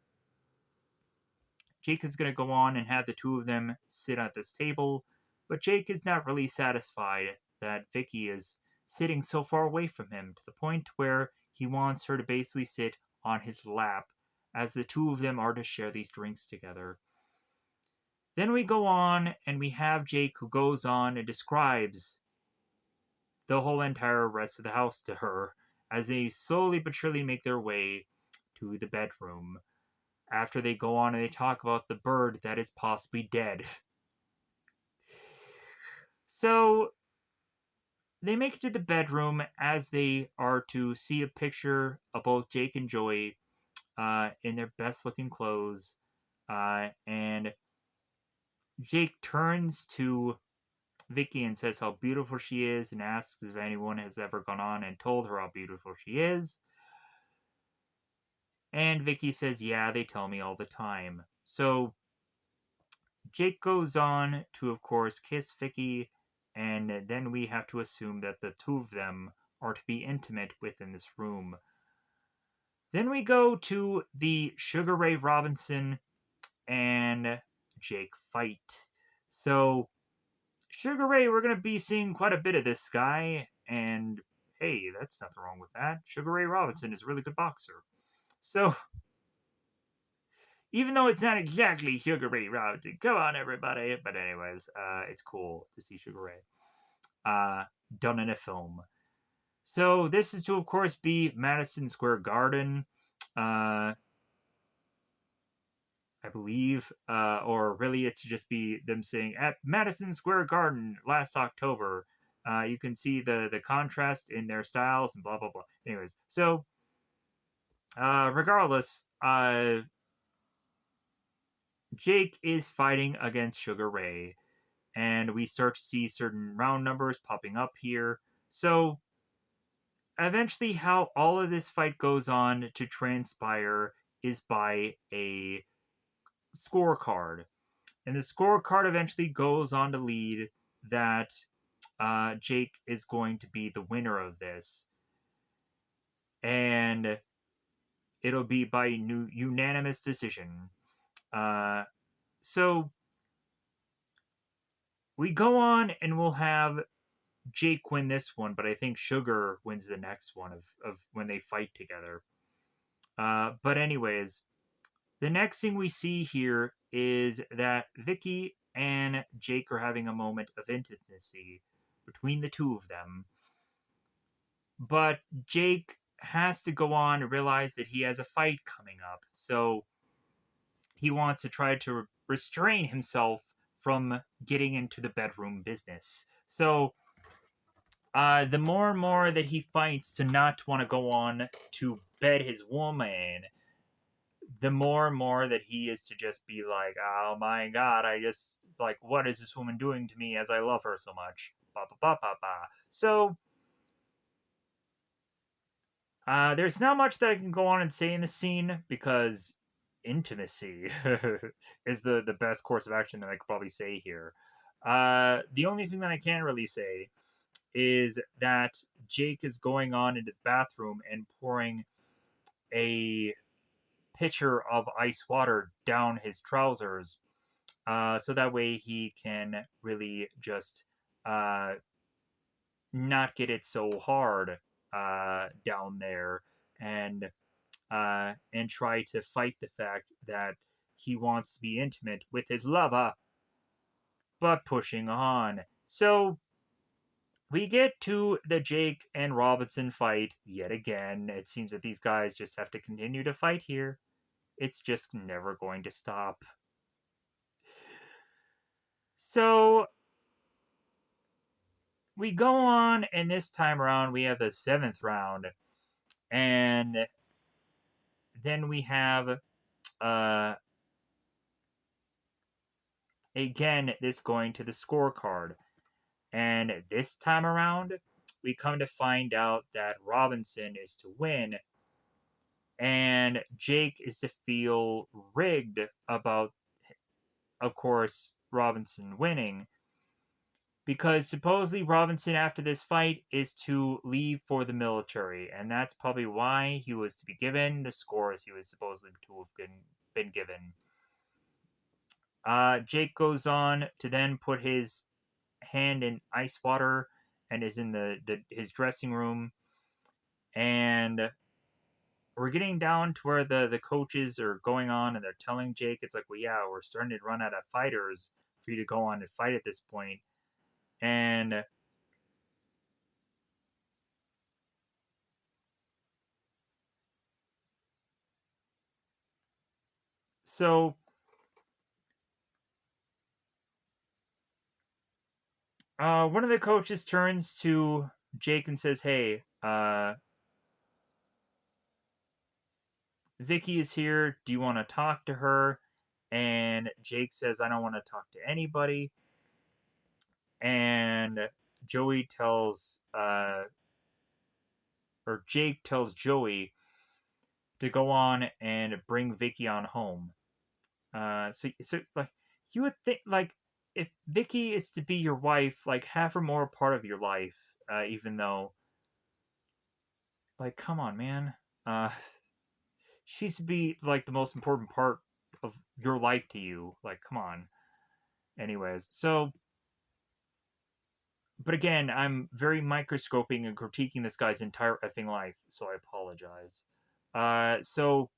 Jake is going to go on and have the two of them sit at this table. But Jake is not really satisfied that Vicky is sitting so far away from him, to the point where he wants her to basically sit on his lap, as the two of them are to share these drinks together. Then we go on and we have Jake, who goes on and describes the whole entire rest of the house to her as they slowly but surely make their way to the bedroom. After they go on and they talk about the bird that is possibly dead. So they make it to the bedroom as they are to see a picture of both Jake and Joey in their best looking clothes. And Jake turns to Vicky and says how beautiful she is and asks if anyone has ever gone on and told her how beautiful she is. And Vicky says, yeah, they tell me all the time. So Jake goes on to, of course, kiss Vicky, and then we have to assume that the two of them are to be intimate within this room. Then we go to the Sugar Ray Robinson and Jake fight. So, Sugar Ray, we're going to be seeing quite a bit of this guy, and hey, that's nothing wrong with that. Sugar Ray Robinson is a really good boxer. So, even though it's not exactly Sugar Ray Robinson, come on, everybody. But, anyways, it's cool to see Sugar Ray done in a film. So, this is to, of course, be Madison Square Garden. I believe, or really it's just be them saying at Madison Square Garden last October. You can see the contrast in their styles and blah blah blah. Anyways, so regardless, Jake is fighting against Sugar Ray, and we start to see certain round numbers popping up here. So eventually, how all of this fight goes on to transpire is by a scorecard. And the scorecard eventually goes on to lead that Jake is going to be the winner of this. And it'll be by unanimous decision. Uh, so we go on and we'll have Jake win this one, but I think Sugar wins the next one of when they fight together. But anyways, the next thing we see here is that Vicky and Jake are having a moment of intimacy between the two of them. But Jake has to go on and realize that he has a fight coming up. So he wants to try to restrain himself from getting into the bedroom business. So the more and more that he fights to not want to go on to bed his woman, the more and more that he is to just be like, oh my god, I just, like, what is this woman doing to me as I love her so much? Ba ba ba ba ba. So, there's not much that I can go on and say in the scene because intimacy is the best course of action that I could probably say here. The only thing that I can really say is that Jake is going on into the bathroom and pouring a pitcher of ice water down his trousers, so that way he can really just uh, not get it so hard down there, and try to fight the fact that he wants to be intimate with his lover, but pushing on. So we get to the Jake and Robinson fight yet again. It seems that these guys just have to continue to fight here. It's just never going to stop. So we go on, and this time around we have the 7th round, and then we have again this going to the scorecard. And this time around, we come to find out that Robinson is to win, and Jake is to feel rigged about, of course, Robinson winning. Because supposedly Robinson, after this fight, is to leave for the military, and that's probably why he was to be given the scores he was supposedly to have been given. Jake goes on to then put his hand in ice water and is in his dressing room, and we're getting down to where the coaches are going on and they're telling Jake, it's like, well, yeah, we're starting to run out of fighters for you to go on and fight at this point. And so one of the coaches turns to Jake and says, hey, Vicky is here. Do you want to talk to her? And Jake says, I don't want to talk to anybody. And Joey tells, or Jake tells Joey to go on and bring Vicky on home. So like, you would think, like, if Vicky is to be your wife, like, have her more a part of your life, even though, like, come on, man. Uh, She used to be like the most important part of your life to you. Like, come on. Anyways, so but again, I'm very microscoping and critiquing this guy's entire effing life, so I apologize. So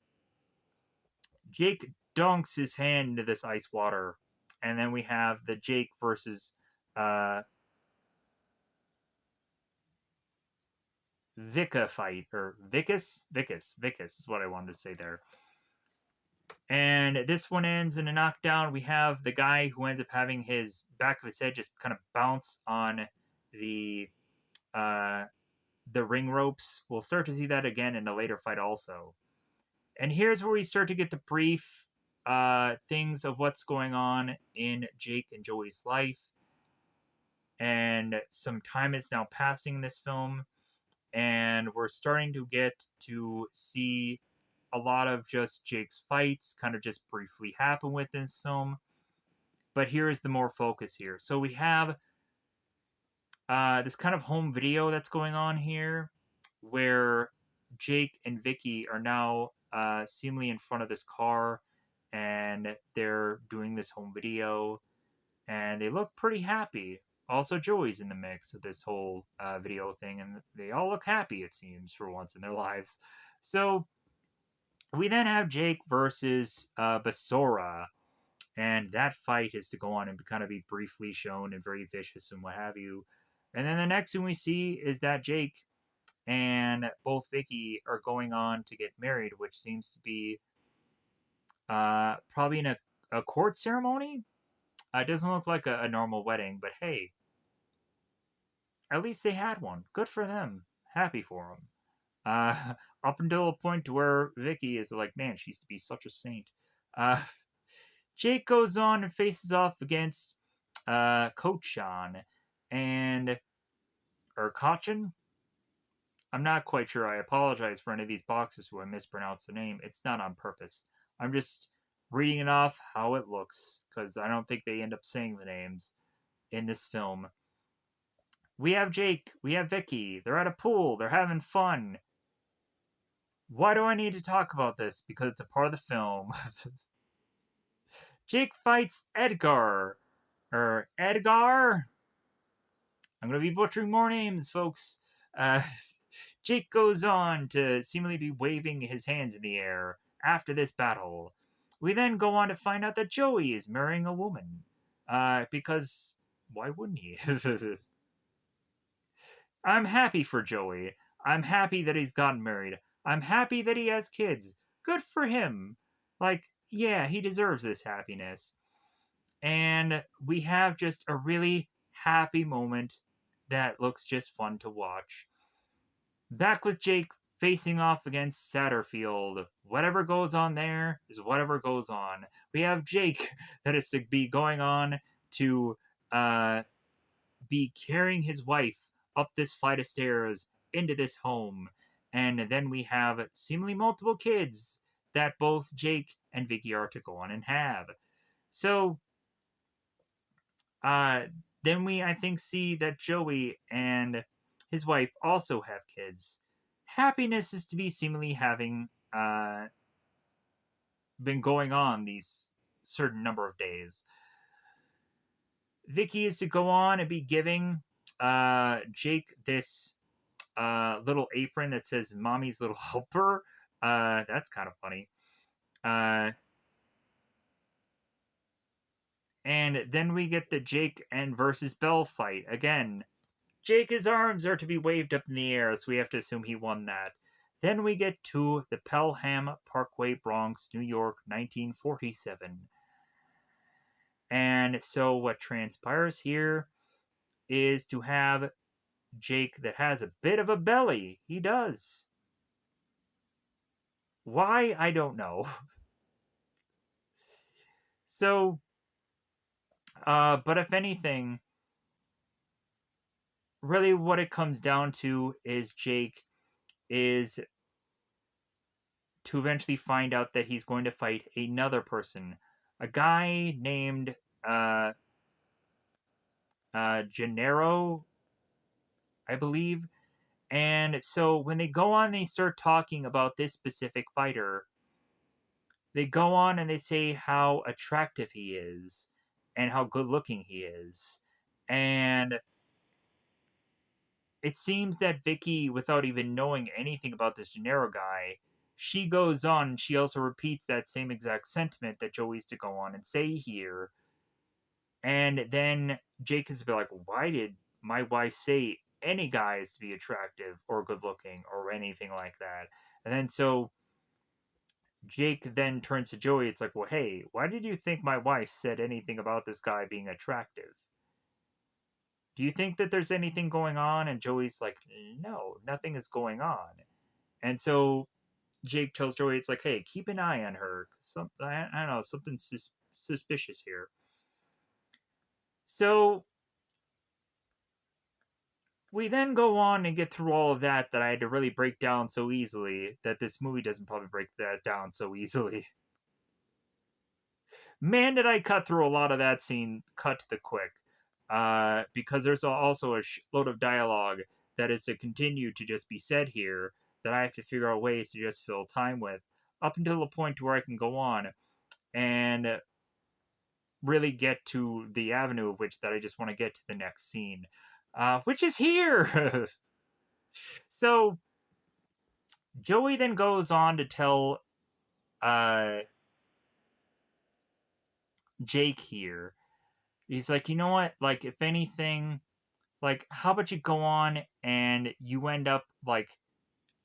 Jake dunks his hand into this ice water, and then we have the Jake versus uh, Vika fight, or Vicus is what I wanted to say there. And this one ends in a knockdown. We have the guy who ends up having his back of his head just kind of bounce on the uh, the ring ropes. We'll start to see that again in a later fight also. And here's where we start to get the brief things of what's going on in Jake and Joey's life. And some time is now passing in this film, and we're starting to get to see a lot of just Jake's fights kind of just briefly happen with this film. But here is the more focus here. So we have this kind of home video that's going on here where Jake and Vicky are now seemingly in front of this car and they're doing this home video and they look pretty happy. Also, Joey's in the mix of this whole video thing and they all look happy, it seems, for once in their lives. So we then have Jake versus Basora, and that fight is to go on and kind of be briefly shown and very vicious and what have you. And then the next thing we see is that Jake and both Vicky are going on to get married, which seems to be probably in a court ceremony. It doesn't look like a normal wedding, but hey, at least they had one. Good for them. Happy for them. Up until a point where Vicky is like, man, she used to be such a saint. Uh, Jake goes on and faces off against Coach Sean and or Kachin. I'm not quite sure. I apologize for any of these boxers who I mispronounce the name. It's not on purpose. I'm just reading it off how it looks because I don't think they end up saying the names in this film. We have Jake. We have Vicky. They're at a pool. They're having fun. Why do I need to talk about this? Because it's a part of the film. Jake fights Edgar. Or Edgar? I'm going to be butchering more names, folks. Uh, Jake goes on to seemingly be waving his hands in the air after this battle. We then go on to find out that Joey is marrying a woman. Because why wouldn't he? I'm happy for Joey. I'm happy that he's gotten married. I'm happy that he has kids. Good for him. Like, yeah, he deserves this happiness. And we have just a really happy moment that looks just fun to watch. Back with Jake facing off against Satterfield. Whatever goes on there is whatever goes on. We have Jake that is to be going on to be carrying his wife up this flight of stairs into this home. And then we have seemingly multiple kids that both Jake and Vicky are to go on and have. So uh, then we, I think, see that Joey and his wife also have kids. Happiness is to be seemingly having been going on these certain number of days. Vicky is to go on and be giving Jake this little apron that says "Mommy's Little Helper." That's kind of funny. And then we get the Jake and versus Bell fight again. Jake's arms are to be waved up in the air, so we have to assume he won that. Then we get to the Pelham Parkway, Bronx, New York, 1947. And so what transpires here is to have Jake that has a bit of a belly. He does. Why? I don't know. So, but if anything, really what it comes down to is Jake is to eventually find out that he's going to fight another person, a guy named Gennaro, I believe. And so when they go on, they start talking about this specific fighter. they go on and they say how attractive he is and how good looking he is. And it seems that Vicky, without even knowing anything about this Gennaro guy, she goes on and she also repeats that same exact sentiment that Joey's to go on and say here. And then Jake is a bit like, why did my wife say any guy is to be attractive or good looking or anything like that? And then so Jake then turns to Joey. It's like, well, hey, why did you think my wife said anything about this guy being attractive? Do you think that there's anything going on? And Joey's like, no, nothing is going on. And so Jake tells Joey, it's like, hey, keep an eye on her. I don't know, something suspicious here. So we then go on and get through all of that I had to really break down so easily that this movie doesn't probably break that down so easily. Man, did I cut through a lot of that scene, cut to the quick. Because there's also a load of dialogue that is to continue to just be said here that I have to figure out ways to just fill time with up until the point where I can go on and really get to the avenue of which that I just want to get to the next scene, which is here. So Joey then goes on to tell uh, Jake here. He's like, you know what? Like, if anything, like, how about you go on and you end up like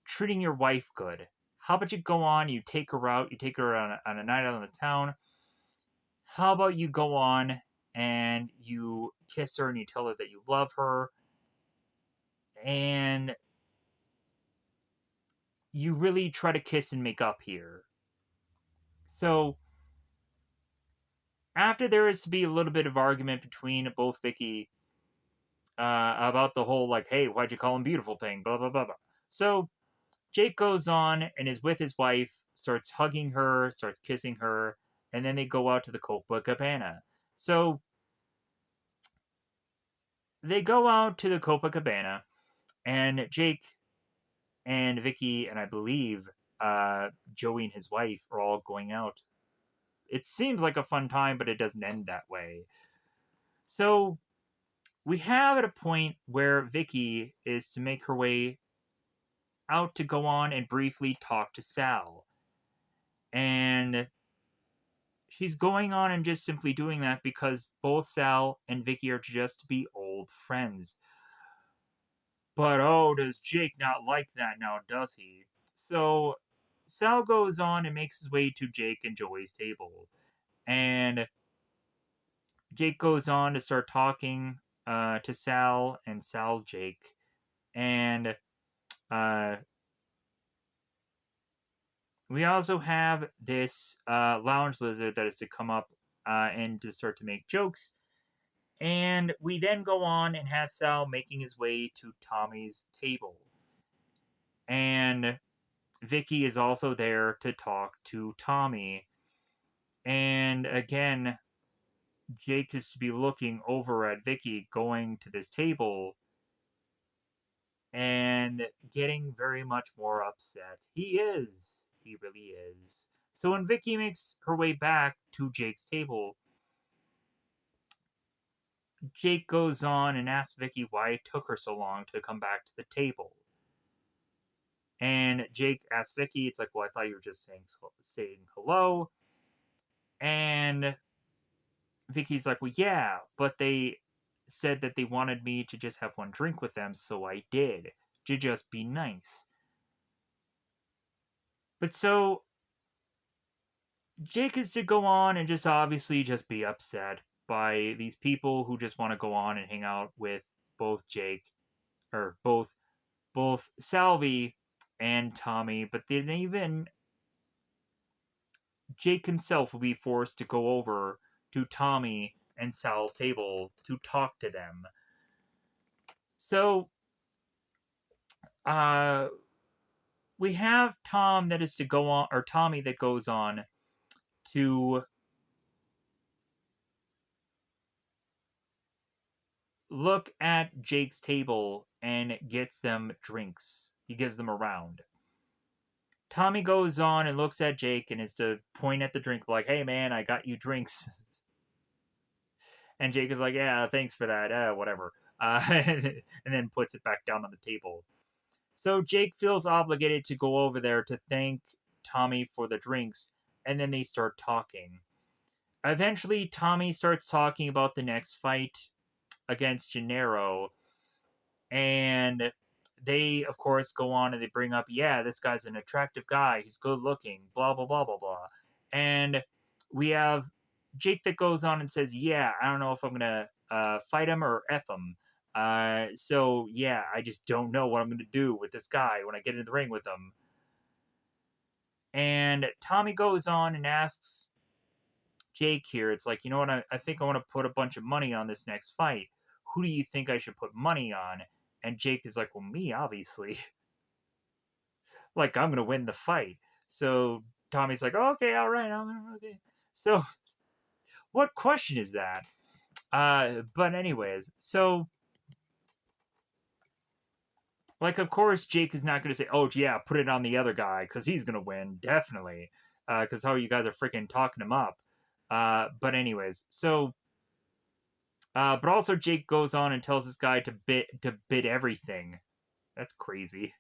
treating your wife good? How about you go on, you take her out, you take her on a night out in the town. How about you go on and you kiss her and you tell her that you love her and you really try to kiss and make up here. So after there is to be a little bit of argument between both Vicky about the whole like, hey, why'd you call him beautiful thing, blah blah blah blah. So Jake goes on and is with his wife, starts hugging her, starts kissing her, and then they go out to the Copacabana. So they go out to the Copacabana, and Jake and Vicky and I believe Joey and his wife are all going out. It seems like a fun time, but it doesn't end that way. So we have at a point where Vicky is to make her way out to go on and briefly talk to Sal. And she's going on and just simply doing that because both Sal and Vicky are just to be old friends. But oh, does Jake not like that now, does he? So Sal goes on and makes his way to Jake and Joey's table. And Jake goes on to start talking to Sal and Sal Jake. And uh, we also have this lounge lizard that is to come up and to start to make jokes. And we then go on and have Sal making his way to Tommy's table. And Vicky is also there to talk to Tommy. And again, Jake is to be looking over at Vicky going to this table and getting very much more upset. He is. He really is. So when Vicky makes her way back to Jake's table, Jake goes on and asks Vicky why it took her so long to come back to the table. And Jake asks Vicky, it's like, well, I thought you were just saying hello. And Vicky's like, well, yeah, but they said that they wanted me to just have one drink with them, so I did. To just be nice. But so Jake is to go on and just obviously just be upset by these people who just want to go on and hang out with both Jake or both Salvi and Tommy, but then even Jake himself will be forced to go over to Tommy and Sal's table to talk to them. So uh we have Tom that is to go on or Tommy that goes on to look at Jake's table and gets them drinks. He gives them a round. Tommy goes on and looks at Jake and is to point at the drink like, "Hey man, I got you drinks." And Jake is like, "Yeah, thanks for that. Whatever." And then puts it back down on the table. So Jake feels obligated to go over there to thank Tommy for the drinks, and then they start talking. Eventually, Tommy starts talking about the next fight against Gennaro, and they, of course, go on and they bring up, yeah, this guy's an attractive guy, he's good looking, blah, blah, blah, blah, blah. And we have Jake that goes on and says, yeah, I don't know if I'm going to fight him or F him. So, yeah, I just don't know what I'm going to do with this guy when I get in the ring with him. And Tommy goes on and asks Jake here, it's like, you know what, I think I want to put a bunch of money on this next fight. Who do you think I should put money on? And Jake is like, well, me, obviously. Like, I'm going to win the fight. So Tommy's like, oh, okay, all right, okay. So, what question is that? But anyways, so, like, of course, Jake is not going to say, oh, yeah, put it on the other guy, because he's going to win, definitely. Because how you guys are freaking talking him up. But anyways, so but also Jake goes on and tells this guy to bid everything. That's crazy.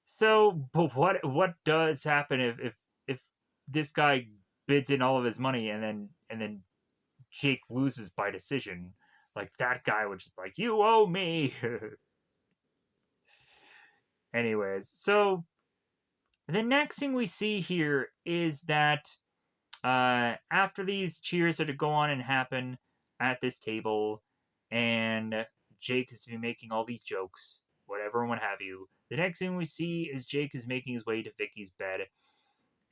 So, but what does happen if this guy bids in all of his money and then Jake loses by decision? Like that guy would just be like, you owe me. Anyways, so the next thing we see here is that after these cheers are to go on and happen at this table, and Jake is to be making all these jokes, whatever and what have you. The next thing we see is Jake is making his way to Vicky's bed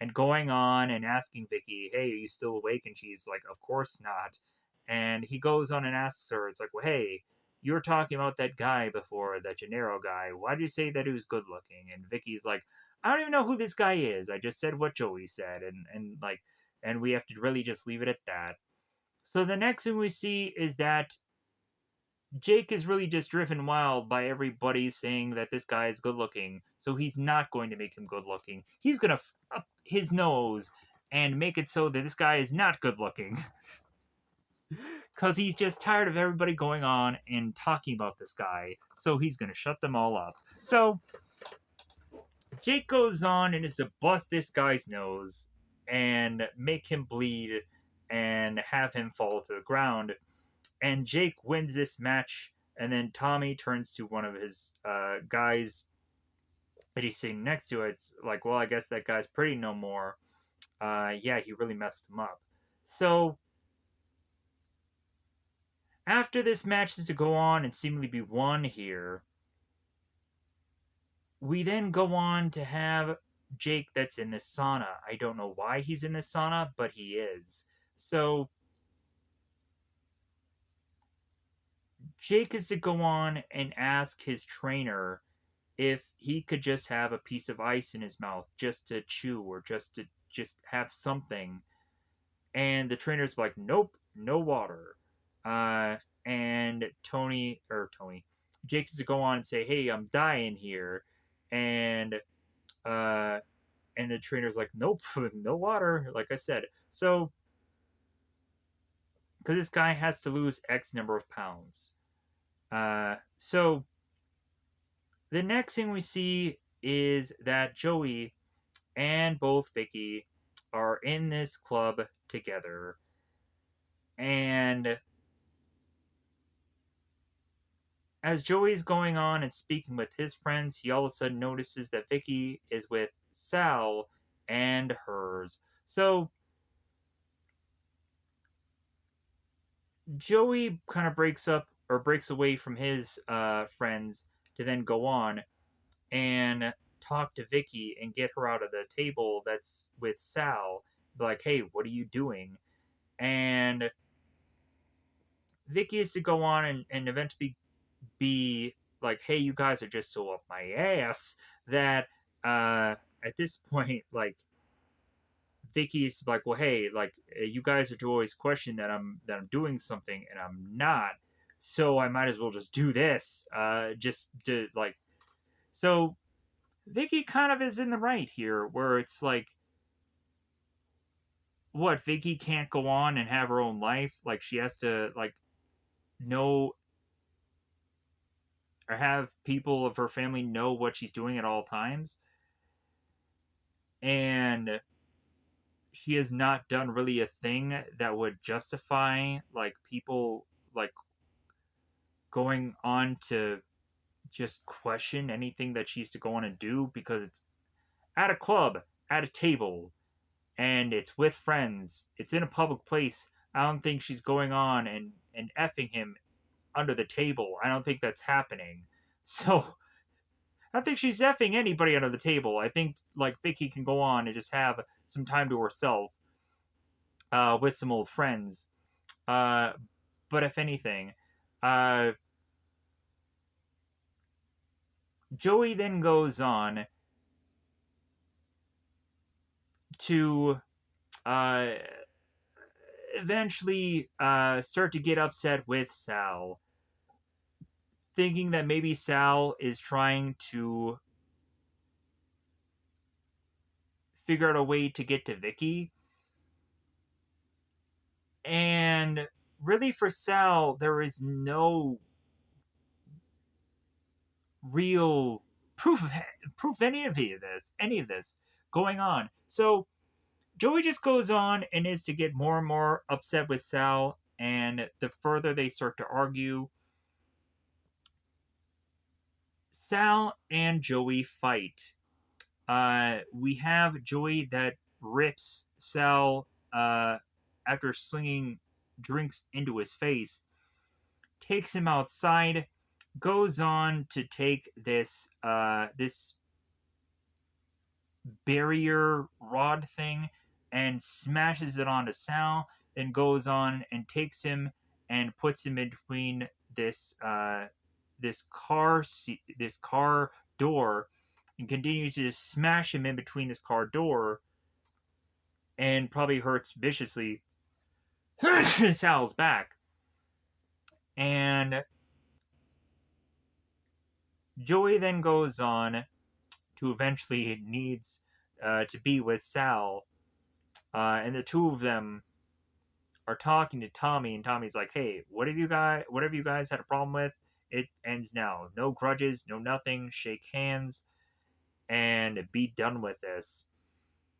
and going on and asking Vicky, "Hey, are you still awake?" And she's like, "Of course not." And he goes on and asks her, "It's like, well, hey, you were talking about that guy before, that Gennaro guy. Why did you say that he was good looking?" And Vicky's like, "I don't even know who this guy is. I just said what Joey said, and we have to really just leave it at that." So the next thing we see is that Jake is really just driven wild by everybody saying that this guy is good looking, so he's not going to make him good looking. He's gonna up his nose and make it so that this guy is not good looking. Because he's just tired of everybody going on and talking about this guy, so he's gonna shut them all up. So Jake goes on and is to bust this guy's nose and make him bleed and have him fall to the ground. And Jake wins this match, and then Tommy turns to one of his guys that he's sitting next to. It's like, well, I guess that guy's pretty no more. Yeah, he really messed him up. So after this match is to go on and seemingly be won here, we then go on to have Jake that's in the sauna. I don't know why he's in the sauna, but he is. So Jake is to go on and ask his trainer if he could just have a piece of ice in his mouth just to chew or just have something. And the trainer's like, nope, no water. And Jake is to go on and say, hey, I'm dying here. And uh, and the trainer's like, nope, no water, like I said. So, because this guy has to lose X number of pounds. So the next thing we see is that Joey and both Vicky are in this club together. And as Joey's going on and speaking with his friends, he all of a sudden notices that Vicky is with Sal and hers. So Joey kind of breaks up or breaks away from his friends to then go on and talk to Vicky and get her out of the table that's with Sal. Be like, hey, what are you doing? And Vicky is to go on and eventually be like, hey, you guys are just so up my ass that at this point, like, Vicky's like, well, hey, like, you guys are to always question that I'm doing something and I'm not, so I might as well just do this, just to like, so Vicky kind of is in the right here, where it's like, what, Vicky can't go on and have her own life? Like, she has to, like, know or have people of her family know what she's doing at all times? And she has not done really a thing that would justify, like, people, like, going on to just question anything that she used to go on and do, because it's at a club, at a table, and it's with friends. It's in a public place. I don't think she's going on and effing him under the table. I don't think that's happening. So I don't think she's effing anybody under the table. I think, like, Vicky can go on and just have some time to herself with some old friends. Uh, but if anything, uh, Joey then goes on to uh, eventually start to get upset with Sal, thinking that maybe Sal is trying to figure out a way to get to Vicky. And really, for Sal, there is no real proof any of this going on. So Joey just goes on and is to get more and more upset with Sal, and the further they start to argue, Sal and Joey fight. We have Joey that rips Sal after slinging drinks into his face, takes him outside, goes on to take this barrier rod thing and smashes it onto Sal, then goes on and takes him and puts him in between this car door, and continues to just smash him in between this car door, and probably hurts viciously Sal's back. And Joey then goes on to eventually needs to be with Sal, and the two of them are talking to Tommy, and Tommy's like, "Hey, whatever you guys had a problem with, it ends now. No grudges, no nothing. Shake hands and be done with this."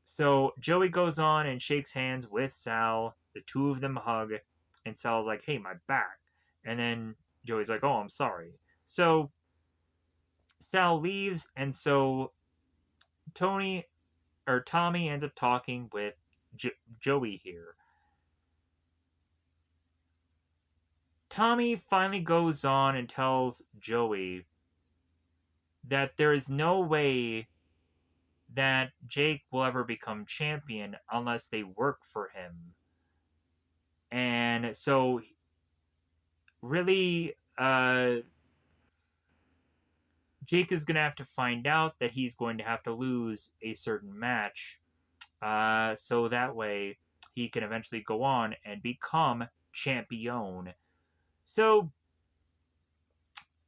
So Joey goes on and shakes hands with Sal. The two of them hug, and Sal's like, "Hey, my back." And then Joey's like, "Oh, I'm sorry." So Sal leaves, and so Tony or Tommy ends up talking with Joey here. Tommy finally goes on and tells Joey that there is no way that Jake will ever become champion unless they work for him. And so, really, Jake is going to have to find out that he's going to have to lose a certain match, so that way he can eventually go on and become champion. So,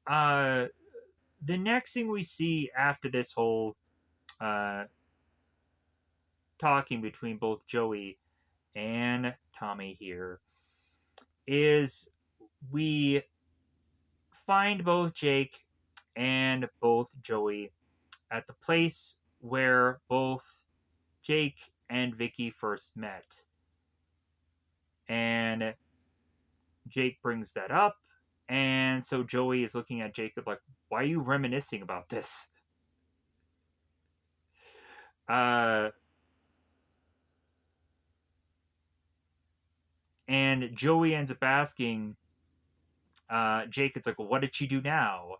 the next thing we see after this whole talking between both Joey and Tommy here is we find both Jake and both Joey at the place where both Jake and Vicky first met. And Jake brings that up, and so Joey is looking at Jacob like, "Why are you reminiscing about this?" And Joey ends up asking Jake, it's like, "Well, what did she do now?"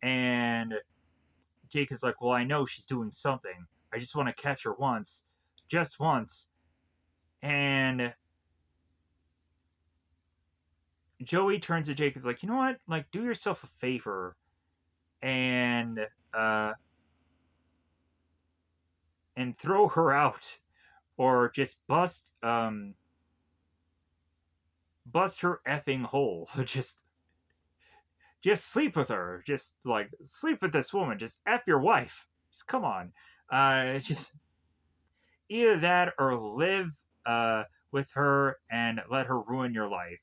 And Jake is like, "Well, I know she's doing something. I just want to catch her once. Just once." And Joey turns to Jake and is like, "You know what? Like, do yourself a favor and uh and throw her out, or just bust her effing hole. just sleep with her. Just, like, sleep with this woman. Just F your wife." Just come on. Just either that or live uh, with her and let her ruin your life.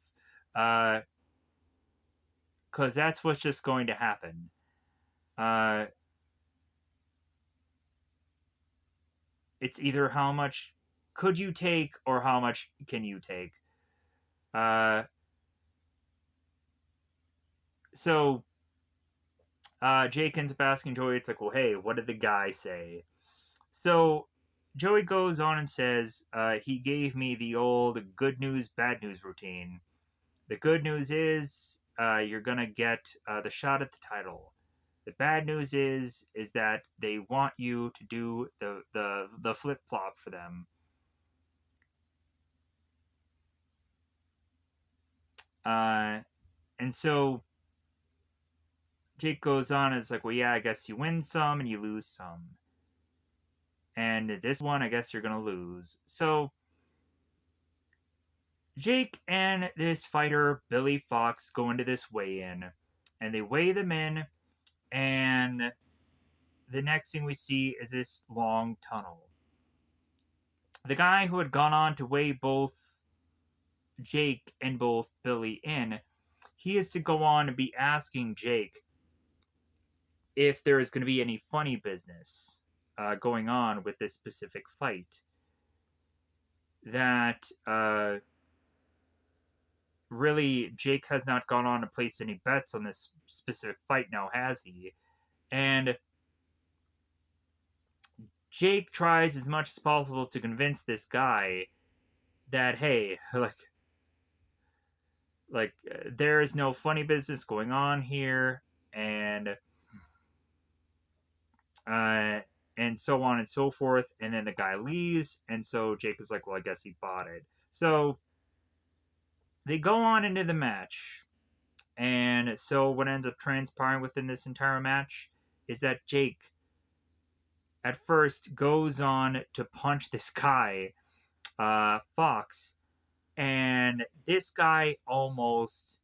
Because that's what's just going to happen. Uh, it's either how much could you take or how much can you take. Uh, so Jake ends up asking Joey, it's like, well, hey, what did the guy say? So Joey goes on and says, he gave me the old good news, bad news routine. The good news is you're gonna get the shot at the title. The bad news is that they want you to do the flip flop for them. Uh, and so Jake goes on and it's like, well, yeah, I guess you win some and you lose some. And this one, I guess you're gonna lose. So Jake and this fighter, Billy Fox, go into this weigh in, and they weigh them in, and the next thing we see is this long tunnel. The guy who had gone on to weigh both Jake and both Billy in, he is to go on and be asking Jake if there is going to be any funny business going on with this specific fight. That really Jake has not gone on to place any bets on this specific fight now, has he? And Jake tries as much as possible to convince this guy that hey, there is no funny business going on here, uh, and so on and so forth. And then the guy leaves, and so Jake is like, well, I guess he bought it. So they go on into the match, and so what ends up transpiring within this entire match is that Jake at first goes on to punch this guy, Fox, and this guy almost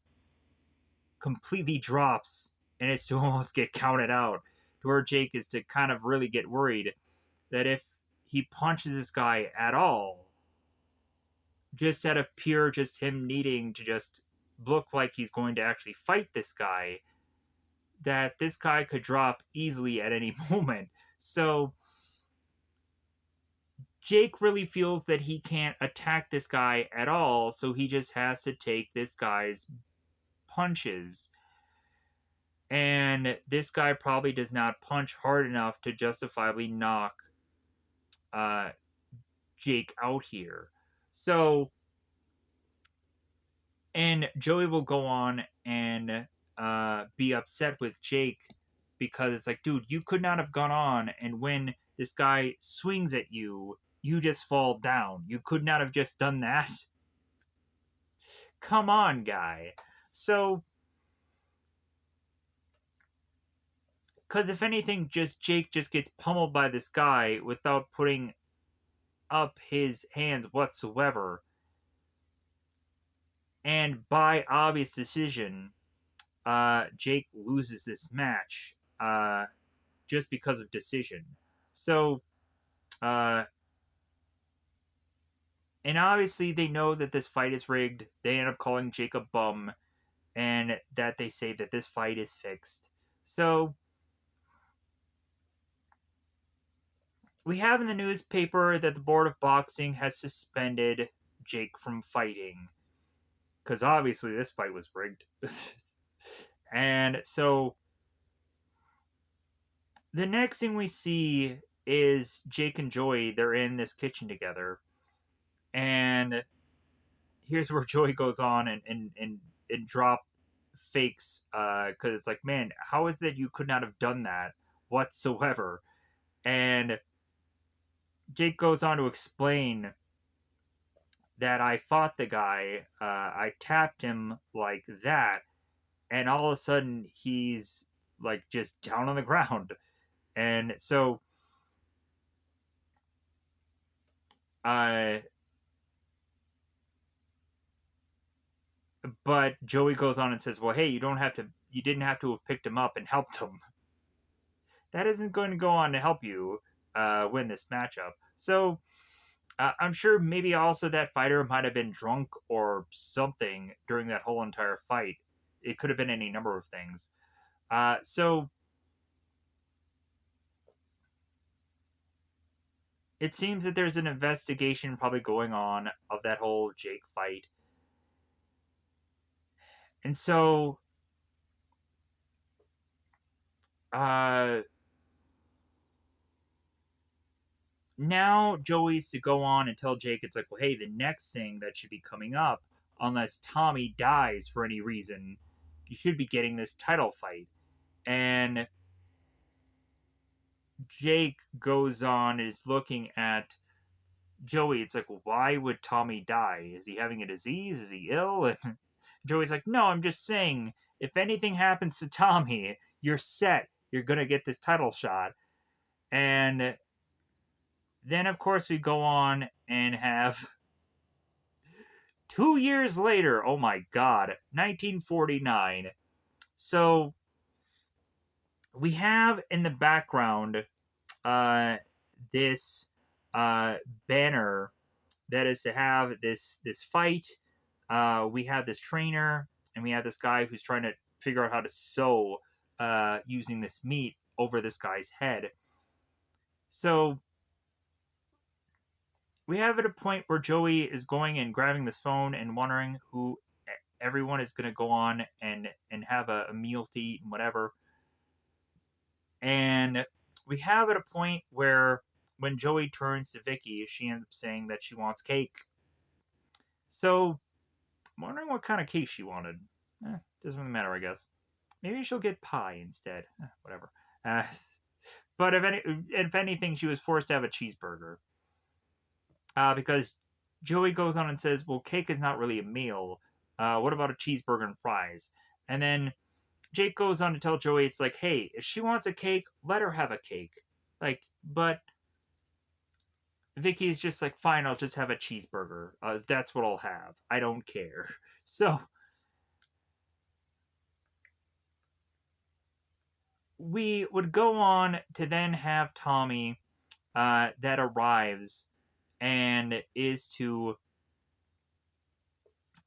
completely drops and is to almost get counted out. To where Jake is to kind of really get worried that if he punches this guy at all, just out of pure just him needing to just look like he's going to actually fight this guy, that this guy could drop easily at any moment. So Jake really feels that he can't attack this guy at all, so he just has to take this guy's punches. And this guy probably does not punch hard enough to justifiably knock uh, Jake out here. So, and Joey will go on and be upset with Jake because it's like, dude, you could not have gone on, and when this guy swings at you, you just fall down. You could not have just done that. Come on, guy. So, because if anything, just Jake just gets pummeled by this guy without putting up his hands whatsoever. And by obvious decision, Jake loses this match just because of decision. So, uh, and obviously they know that this fight is rigged. They end up calling Jake a bum, and that they say that this fight is fixed. So, we have in the newspaper that the Board of Boxing has suspended Jake from fighting. Because obviously this fight was rigged. And so the next thing we see is Jake and Joey. They're in this kitchen together. And here's where Joey goes on and drop fakes. Because it's like, man, how is that you could not have done that whatsoever? And Jake goes on to explain that I fought the guy, I tapped him like that, and all of a sudden he's like just down on the ground. And so, uh, but Joey goes on and says, well, hey, you didn't have to have picked him up and helped him. that isn't going to go on to help you win this matchup. So I'm sure maybe also that fighter might have been drunk or something during that whole entire fight. It could have been any number of things. So it seems that there's an investigation probably going on of that whole Jake fight. And so uh, now Joey's to go on and tell Jake, it's like, well, hey, the next thing that should be coming up, unless Tommy dies for any reason, you should be getting this title fight. And Jake goes on, is looking at Joey. It's like, well, why would Tommy die? Is he having a disease? Is he ill? And Joey's like, no, I'm just saying, if anything happens to Tommy, you're set. You're going to get this title shot. And then, of course, we go on and have 2 years later, oh my god, 1949. So we have in the background this banner that is to have this fight. We have this trainer, and we have this guy who's trying to figure out how to sew using this meat over this guy's head. So we have at a point where Joey is going and grabbing this phone and wondering who everyone is going to go on and have a meal to eat and whatever. And we have at a point where when Joey turns to Vicky, she ends up saying that she wants cake. So I'm wondering what kind of cake she wanted. Doesn't really matter, I guess. Maybe she'll get pie instead. Whatever. Uh, but if anything, she was forced to have a cheeseburger. Because Joey goes on and says, well, cake is not really a meal. What about a cheeseburger and fries? And then Jake goes on to tell Joey, it's like, hey, if she wants a cake, let her have a cake. Like, but Vicky's just like, fine, I'll just have a cheeseburger. That's what I'll have. I don't care. So we would go on to then have Tommy that arrives and is to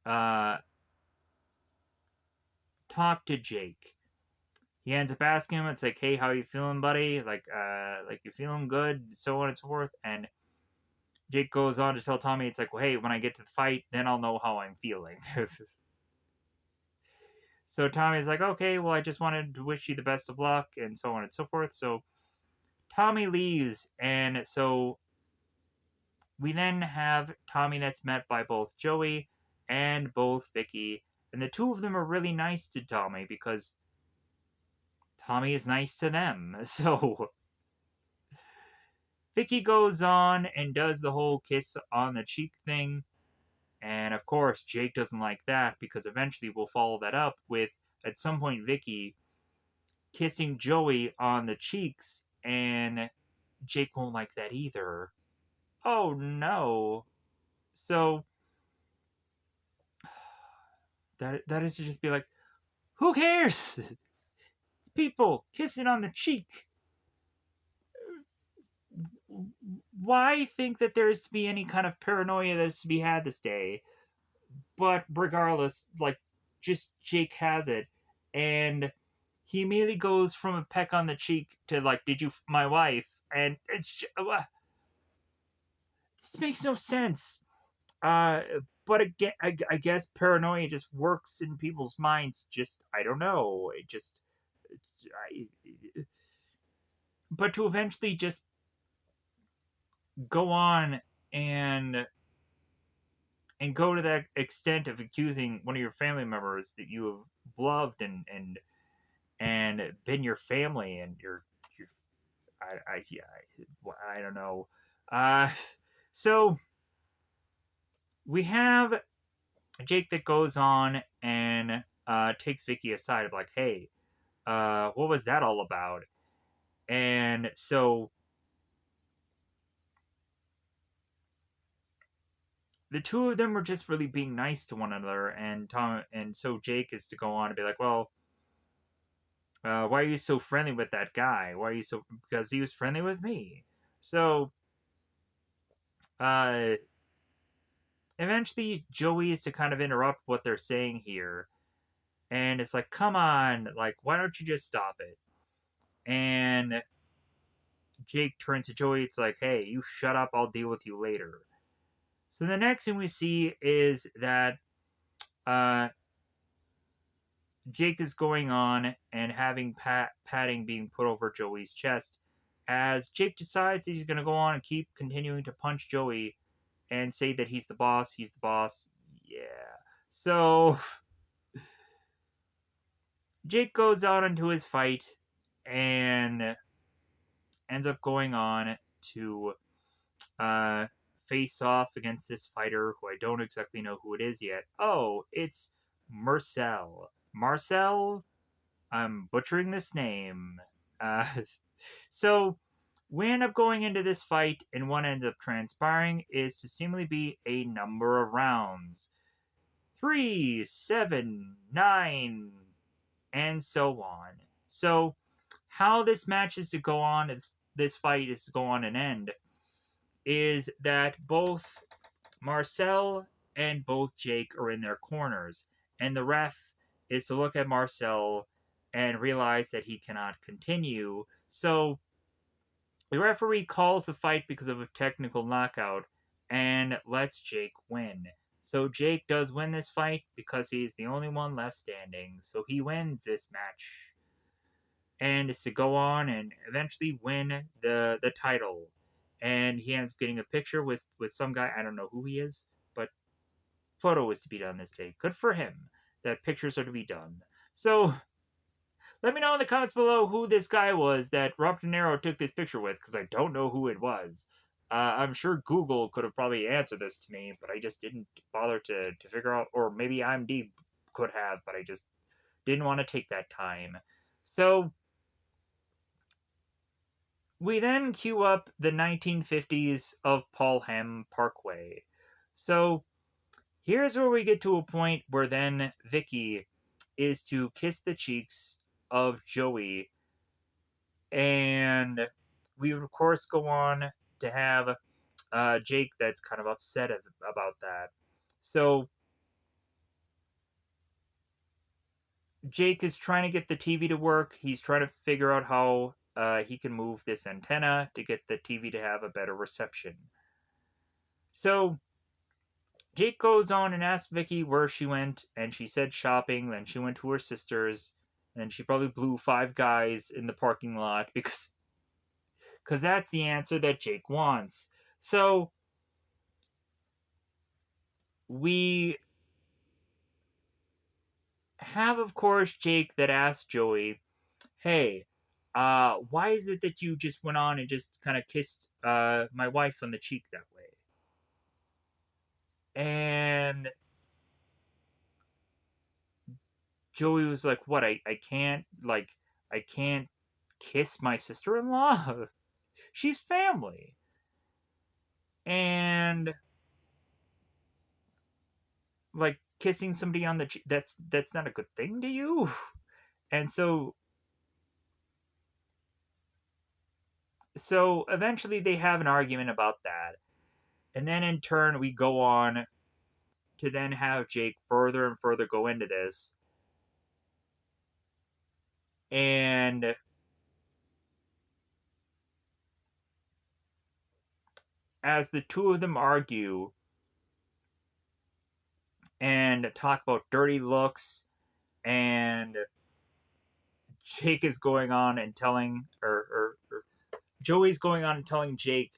uh, talk to Jake. He ends up asking him, it's like, hey, how you feeling, buddy? Like you feeling good, so on and so forth. And Jake goes on to tell Tommy, it's like, well, hey, when I get to the fight, then I'll know how I'm feeling. So Tommy's like, okay, well, I just wanted to wish you the best of luck, and so on and so forth. So Tommy leaves, and so we then have Tommy that's met by both Joey and both Vicky, and the two of them are really nice to Tommy because Tommy is nice to them. So Vicky goes on and does the whole kiss on the cheek thing, and of course Jake doesn't like that because eventually we'll follow that up with at some point Vicky kissing Joey on the cheeks, and Jake won't like that either. Oh no. So that is to just be like, who cares? It's people kissing on the cheek. Why think that there is to be any kind of paranoia that's to be had this day? But regardless, like, just Jake has it, and he immediately goes from a peck on the cheek to like, "Did you my wife?" And this makes no sense. Uh, but again, I guess paranoia just works in people's minds. Just I don't know. It just, I, but to eventually just go on and go to that extent of accusing one of your family members that you have loved and been your family and your I don't know. Uh, so we have Jake that goes on and takes Vicky aside of like, hey, what was that all about? And so the two of them were just really being nice to one another, and so Jake is to go on and be like, well, Why are you so friendly with that guy? Why are you so? Because he was friendly with me. So, uh, eventually, Joey is to kind of interrupt what they're saying here, and it's like, come on, like, why don't you just stop it? And Jake turns to Joey. It's like, hey, you shut up. I'll deal with you later. So the next thing we see is that uh, Jake is going on and having padding being put over Joey's chest as Jake decides he's going to go on and keep continuing to punch Joey and say that he's the boss. He's the boss. Yeah. So Jake goes out into his fight and ends up going on to uh, face off against this fighter who I don't exactly know who it is yet. Oh, it's Marcel. Marcel? I'm butchering this name. Uh, so we end up going into this fight, and what ends up transpiring is to seemingly be a number of rounds 3, 7, 9, and so on. So, how this match is to go on, this fight is to go on and end, is that both Marcel and both Jake are in their corners, and the ref is to look at Marcel and realize that he cannot continue. So the referee calls the fight because of a technical knockout and lets Jake win. So Jake does win this fight because he's the only one left standing. So he wins this match and is to go on and eventually win the title. And he ends up getting a picture with some guy. I don't know who he is, but photo is to be done this day. Good for him that pictures are to be done. So let me know in the comments below who this guy was that Robert De Niro took this picture with, because I don't know who it was. I'm sure Google could have probably answered this to me, but I just didn't bother to figure out, or maybe IMDb could have, but I just didn't want to take that time. So we then queue up the 1950s of Paulham Parkway. So here's where we get to a point where then Vicky is to kiss the cheeks of Joey, and we of course go on to have Jake that's kind of upset about that. So Jake is trying to get the TV to work. He's trying to figure out how he can move this antenna to get the TV to have a better reception. So Jake goes on and asks Vicky where she went, and she said shopping. Then she went to her sister's, and she probably blew 5 guys in the parking lot because that's the answer that Jake wants. So we have, of course, Jake that asks Joey, "Hey, why is it that you just went on and just kind of kissed my wife on the cheek that way?" And Joey was like, "What? I can't I can't kiss my sister-in-law. She's family." And like kissing somebody on the cheek, that's not a good thing to you. And so eventually they have an argument about that. And then in turn we go on to then have Jake further and further go into this. And as the two of them argue and talk about dirty looks, and Jake is going on and telling, or Joey's going on and telling Jake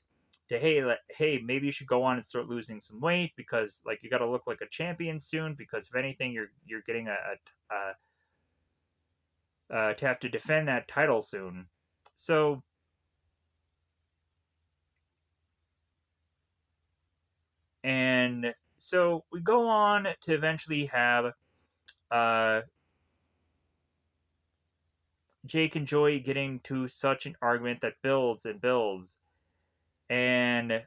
to, hey, maybe you should go on and start losing some weight because like you got to look like a champion soon, because if anything you're getting to have to defend that title soon. So and so we go on to eventually have uh, Jake and Joey getting to such an argument that builds and builds, and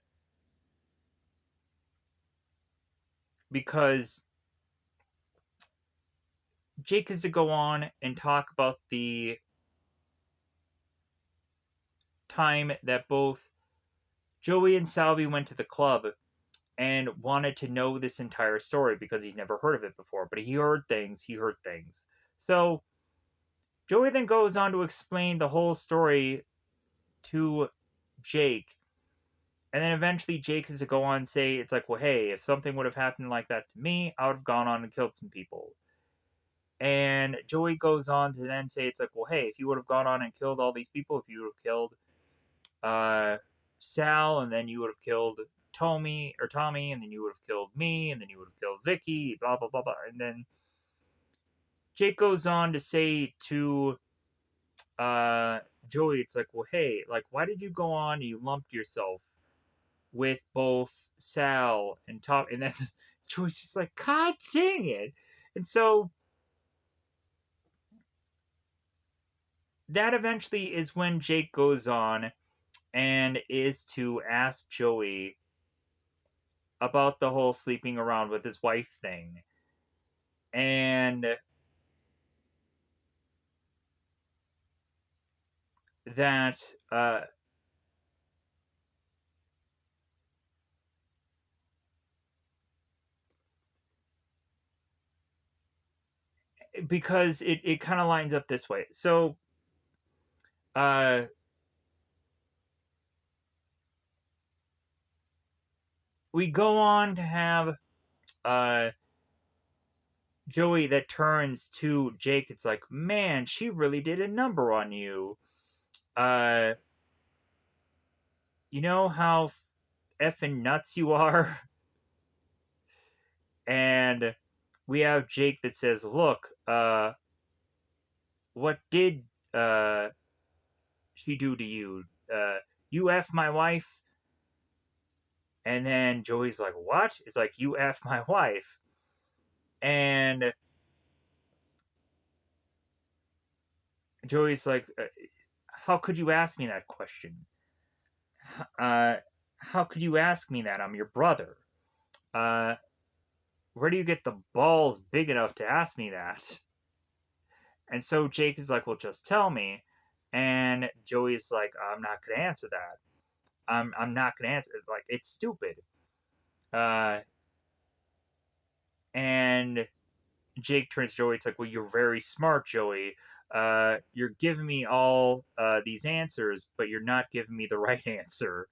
because Jake is to go on and talk about the time that both Joey and Salvi went to the club and wanted to know this entire story because he'd never heard of it before. But he heard things. So Joey then goes on to explain the whole story to Jake. And then eventually Jake is to go on and say, it's like, well, hey, if something would have happened like that to me, I would have gone on and killed some people. And Joey goes on to then say, it's like, well, hey, if you would have gone on and killed all these people, if you would have killed Sal, and then you would have killed Tommy, and then you would have killed me, and then you would have killed Vicky, blah, blah, blah, blah. And then Jake goes on to say to Joey, it's like, well, hey, like, why did you go on and you lumped yourself with both Sal and Tom? And then Joey's just like, God dang it. And so that eventually is when Jake goes on and is to ask Joey about the whole sleeping around with his wife thing. And that because it kind of lines up this way. So we go on to have Joey that turns to Jake. It's like, man, she really did a number on you. You know how effing nuts you are? And we have Jake that says, look, what did she do to you? You F my wife? And then Joey's like, what? It's like, you F my wife. And Joey's like, how could you ask me that question? How could you ask me that? I'm your brother. Where do you get the balls big enough to ask me that? And so Jake is like, well, just tell me. And Joey's like, I'm not going to answer that. I'm not going to answer it. Like, it's stupid. And Jake turns to Joey. It's like, well, you're very smart, Joey. You're giving me all these answers, but you're not giving me the right answer.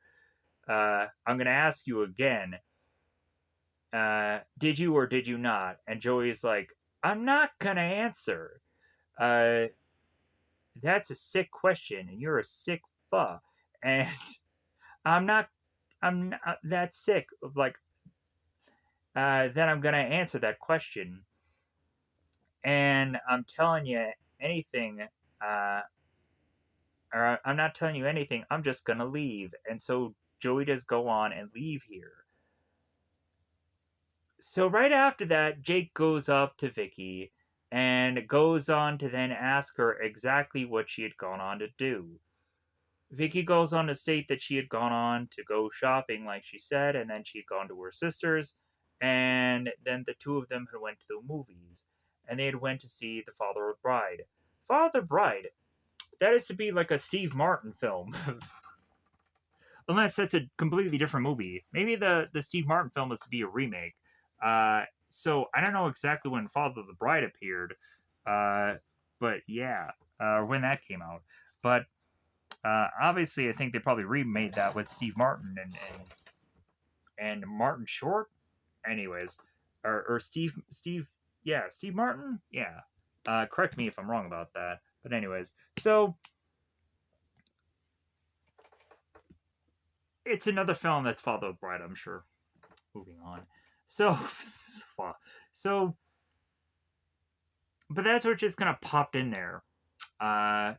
I'm going to ask you again. Did you or did you not? And Joey's like, I'm not going to answer. That's a sick question, and you're a sick fuck. And I'm not that sick. Like, then I'm going to answer that question. And I'm telling you anything, or I'm not telling you anything, I'm just gonna leave. And so Joey does go on and leave here. So right after that, Jake goes up to Vicky and goes on to then ask her exactly what she had gone on to do. Vicky goes on to state that she had gone on to go shopping, like she said, and then she had gone to her sister's, and then the two of them had went to the movies, and they had went to see The Father of the Bride. Father of the Bride, that is to be like a Steve Martin film. Unless that's a completely different movie. Maybe the Steve Martin film is to be a remake. So I don't know exactly when Father of the Bride appeared, but yeah, when that came out. But obviously, I think they probably remade that with Steve Martin and Martin Short. Anyways, or Steve, yeah, Steve Martin, yeah. Correct me if I'm wrong about that. But anyways, so it's another film that's Father of the Bride, I'm sure. Moving on. So, so, but that's what just kind of popped in there. But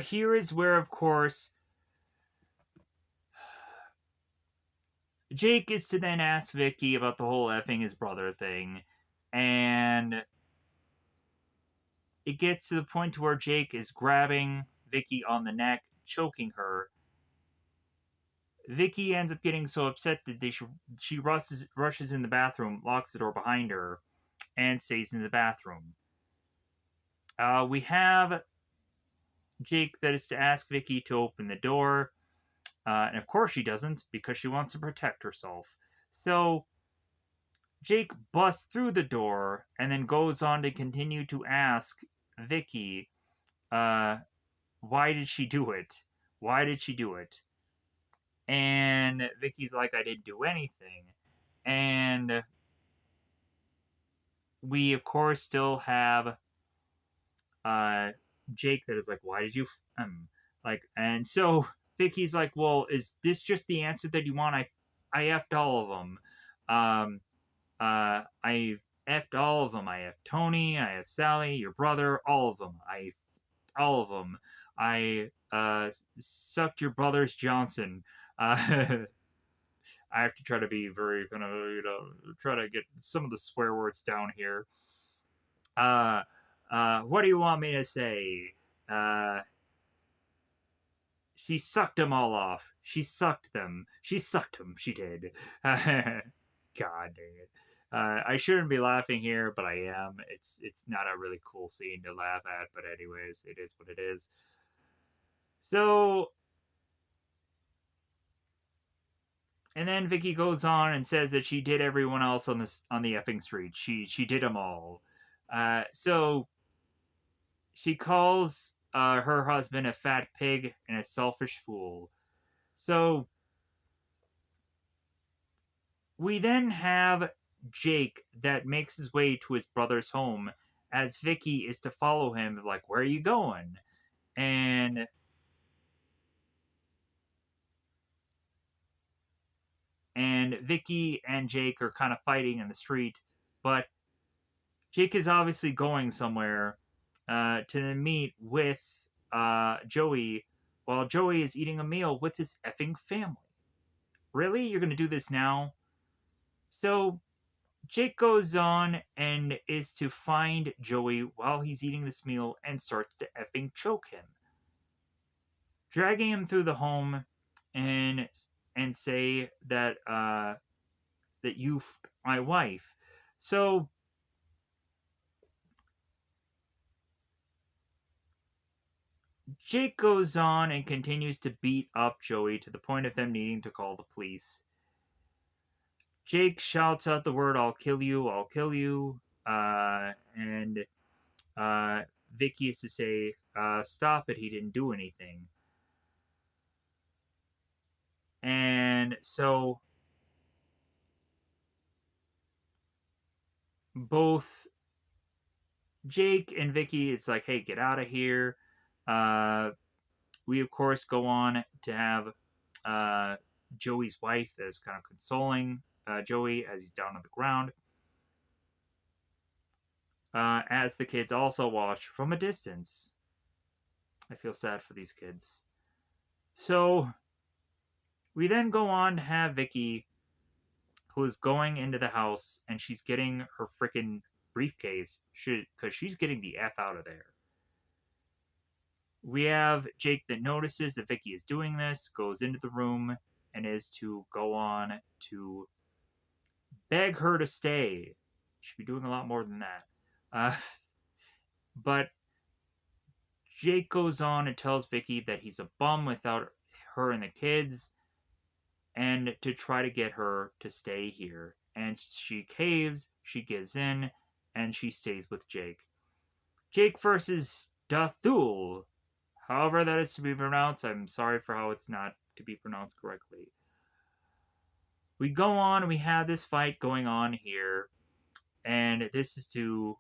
here is where, of course, Jake is to then ask Vicky about the whole effing his brother thing, and it gets to the point to where Jake is grabbing Vicky on the neck, choking her. Vicky ends up getting so upset that she rushes in the bathroom, locks the door behind her, and stays in the bathroom. We have Jake that is to ask Vicky to open the door. And of course she doesn't because she wants to protect herself. So Jake busts through the door and then goes on to continue to ask Vicky, uh, why did she do it? Why did she do it? And Vicky's like, I didn't do anything. And we, of course, still have uh, Jake that is like, why did you, and so Vicky's like, well, is this just the answer that you want? I effed all of them. I effed all of them. I effed Tony. I effed Sally, your brother, all of them. All of them. I sucked your brother's Johnson. I have to try to be very kind of, try to get some of the swear words down here. Uh, what do you want me to say? Uh, she sucked them all off. She sucked them. She sucked them. She did. God dang it. I shouldn't be laughing here, but I am. It's not a really cool scene to laugh at, but anyways, it is what it is. So, and then Vicky goes on and says that she did everyone else on the effing street. She did them all. So she calls her husband a fat pig and a selfish fool. So we then have Jake that makes his way to his brother's home as Vicky is to follow him, like, where are you going? And Vicky and Jake are kind of fighting in the street, but Jake is obviously going somewhere to meet with Joey while Joey is eating a meal with his effing family. Really? You're going to do this now? So Jake goes on and is to find Joey while he's eating this meal and starts to effing choke him, dragging him through the home and say that that you my wife. So Jake goes on and continues to beat up Joey to the point of them needing to call the police. Jake shouts out the word "I'll kill you, I'll kill you," and Vicky is to say, "Stop it, he didn't do anything." And so both Jake and Vicky, it's like, "Hey, get out of here." Uh, we of course go on to have uh, Joey's wife that is kind of consoling Joey as he's down on the ground. As the kids also watch from a distance. I feel sad for these kids. So we then go on to have Vicky, who is going into the house and she's getting her freaking briefcase because she's getting the F out of there. We have Jake that notices that Vicky is doing this, goes into the room, and is to go on to beg her to stay. Should be doing a lot more than that. Uh, but Jake goes on and tells Vicky that he's a bum without her and the kids, and to try to get her to stay here. And she caves, she gives in, and she stays with Jake. Jake versus Dathul. However that is to be pronounced, I'm sorry for how it's not to be pronounced correctly. We go on, we have this fight going on here, and this is to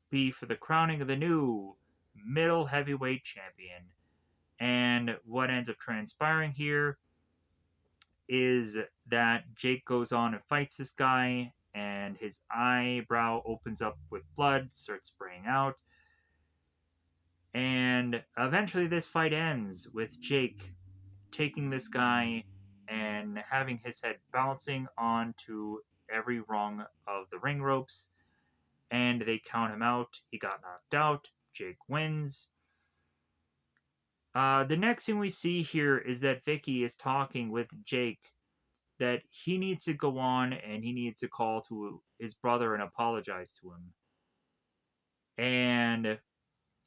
be for the crowning of the new middle heavyweight champion. And what ends up transpiring here is that Jake goes on and fights this guy, and his eyebrow opens up with blood, starts spraying out. And eventually, this fight ends with Jake taking this guy and having his head bouncing onto every rung of the ring ropes. And they count him out. He got knocked out. Jake wins. The next thing we see here is that Vicky is talking with Jake that he needs to go on and he needs to call to his brother and apologize to him. And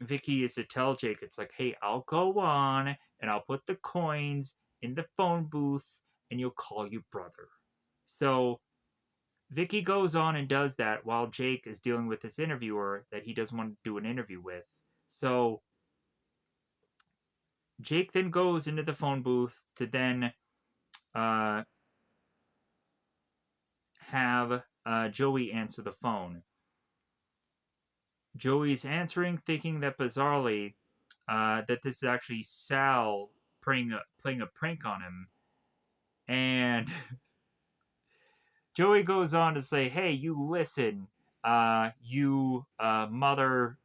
Vicky is to tell Jake, it's like, hey, I'll go on and I'll put the coins in the phone booth and you'll call your brother. So Vicky goes on and does that while Jake is dealing with this interviewer that he doesn't want to do an interview with. So Jake then goes into the phone booth to then uh, have Joey answer the phone. Joey's answering, thinking that bizarrely that this is actually Sal playing a prank on him. And Joey goes on to say, "Hey, you listen, your mother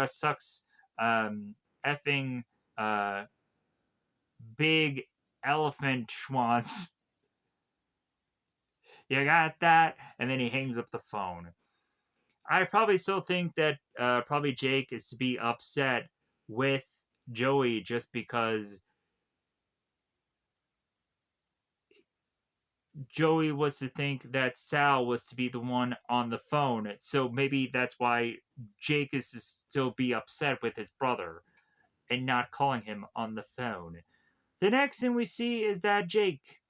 sucks, effing uh, big elephant schwanz. You got that?" And then he hangs up the phone. I probably still think that probably Jake is to be upset with Joey just because Joey was to think that Sal was to be the one on the phone. So maybe that's why Jake is to still be upset with his brother and not calling him on the phone. The next thing we see is that Jake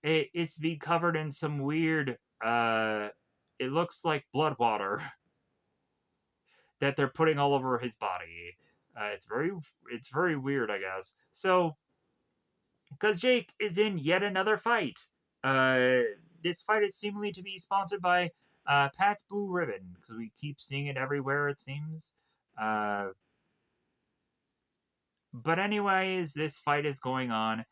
is to be covered in some weird, it looks like blood water that they're putting all over his body. It's very weird, I guess. So, because Jake is in yet another fight. Uh, this fight is seemingly to be sponsored by Pat's Blue Ribbon because we keep seeing it everywhere. It seems. Uh, but anyways, this fight is going on.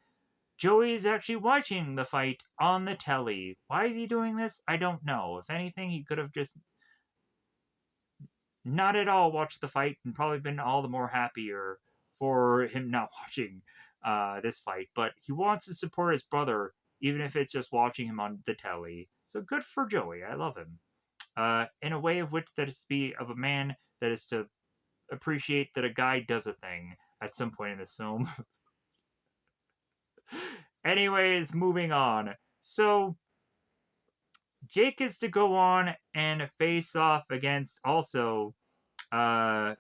Joey is actually watching the fight on the telly. Why is he doing this? I don't know. If anything, he could have just not at all watched the fight and probably been all the more happier for him not watching this fight. But he wants to support his brother, even if it's just watching him on the telly. So good for Joey. I love him. In a way of which that is to be of a man that is to appreciate that a guy does a thing at some point in this film. Anyways, moving on. So Jake is to go on and face off against also uh,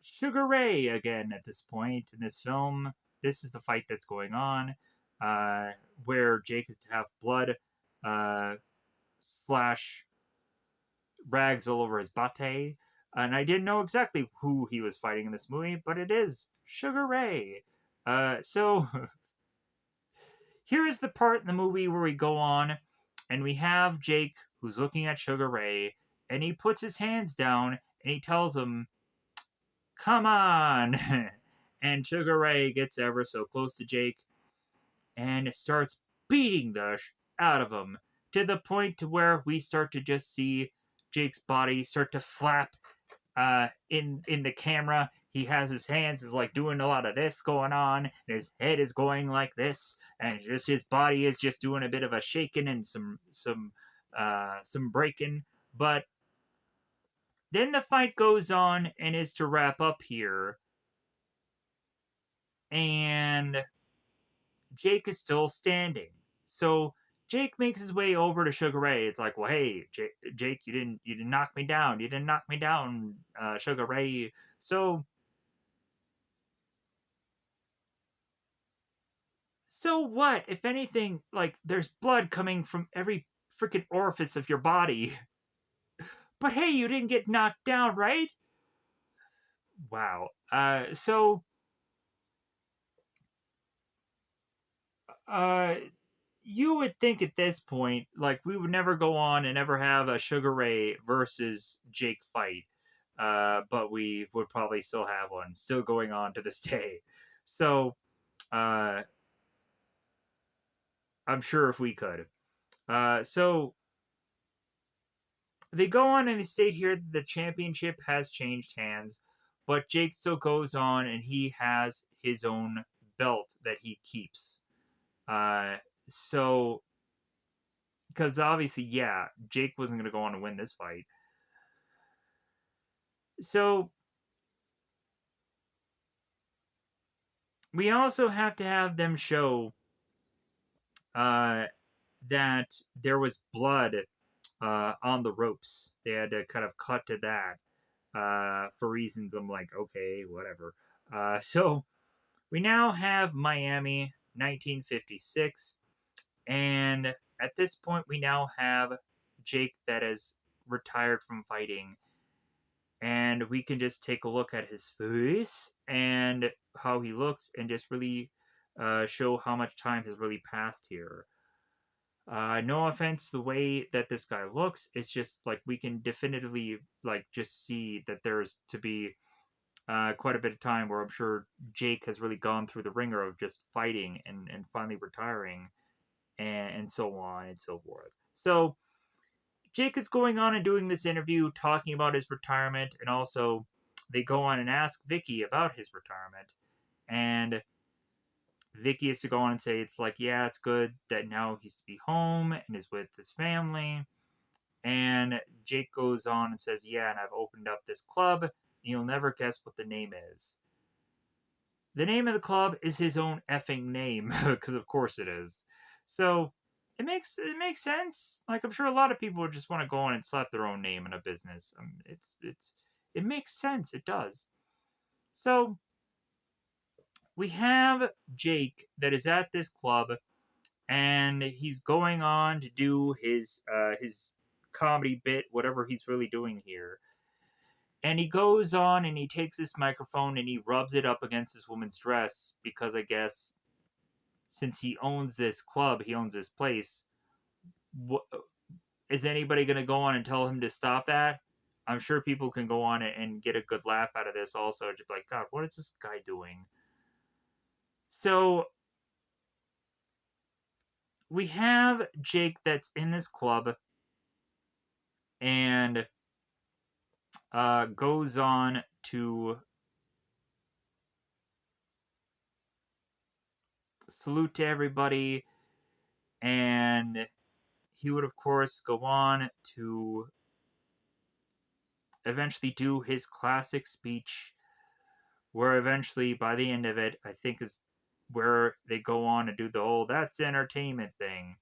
Sugar Ray again at this point in this film. This is the fight that's going on, uh, where Jake is to have blood uh, slash rags all over his bate. And I didn't know exactly who he was fighting in this movie, but it is Sugar Ray. So here is the part in the movie where we go on and we have Jake who's looking at Sugar Ray and he puts his hands down and he tells him, "Come on." And Sugar Ray gets ever so close to Jake and starts beating the out of him to the point to where we start to just see Jake's body start to flap in the camera. He has his hands is like doing a lot of this going on, and his head is going like this, and just his body is just doing a bit of a shaking and some breaking. But then the fight goes on and is to wrap up here, and Jake is still standing. So Jake makes his way over to Sugar Ray. It's like, well, hey, Jake, you didn't knock me down. You didn't knock me down, Sugar Ray. So what? If anything, like there's blood coming from every freaking orifice of your body. But hey, you didn't get knocked down, right? Wow. Uh, you would think at this point, like we would never go on and ever have a Sugar Ray versus Jake fight. But we would probably still have one still going on to this day. So, uh, I'm sure if we could. So they go on and they state here that the championship has changed hands, but Jake still goes on and he has his own belt that he keeps. Uh, so because obviously, yeah, Jake wasn't going to go on to win this fight. So we also have to have them show uh, that there was blood on the ropes. They had to kind of cut to that. for reasons I'm like, okay, whatever. So we now have Miami, 1956, and at this point we now have Jake that has retired from fighting, and we can just take a look at his face and how he looks and just really show how much time has really passed here. No offense the way that this guy looks, it's just like we can definitively like just see that there's to be quite a bit of time where I'm sure Jake has really gone through the ringer of just fighting and finally retiring and so on and so forth. So Jake is going on and doing this interview talking about his retirement, and also they go on and ask Vicky about his retirement, and Vicky is to go on and say it's like, yeah, it's good that now he's to be home and is with his family. And Jake goes on and says, yeah, and I've opened up this club, and you'll never guess what the name is. The name of the club is his own effing name, because of course it is. So it makes sense. Like I'm sure a lot of people would just want to go on and slap their own name in a business. It makes sense. It does. So we have Jake that is at this club, and he's going on to do his comedy bit, whatever he's really doing here. And he goes on and he takes this microphone and he rubs it up against this woman's dress because I guess since he owns this club, he owns this place. What, is anybody going to go on and tell him to stop that? I'm sure people can go on and get a good laugh out of this also. Just like, God, what is this guy doing? So we have Jake that's in this club and goes on to salute to everybody, and he would, of course, go on to eventually do his classic speech, where eventually, by the end of it, I think is where they go on and do the whole that's entertainment thing,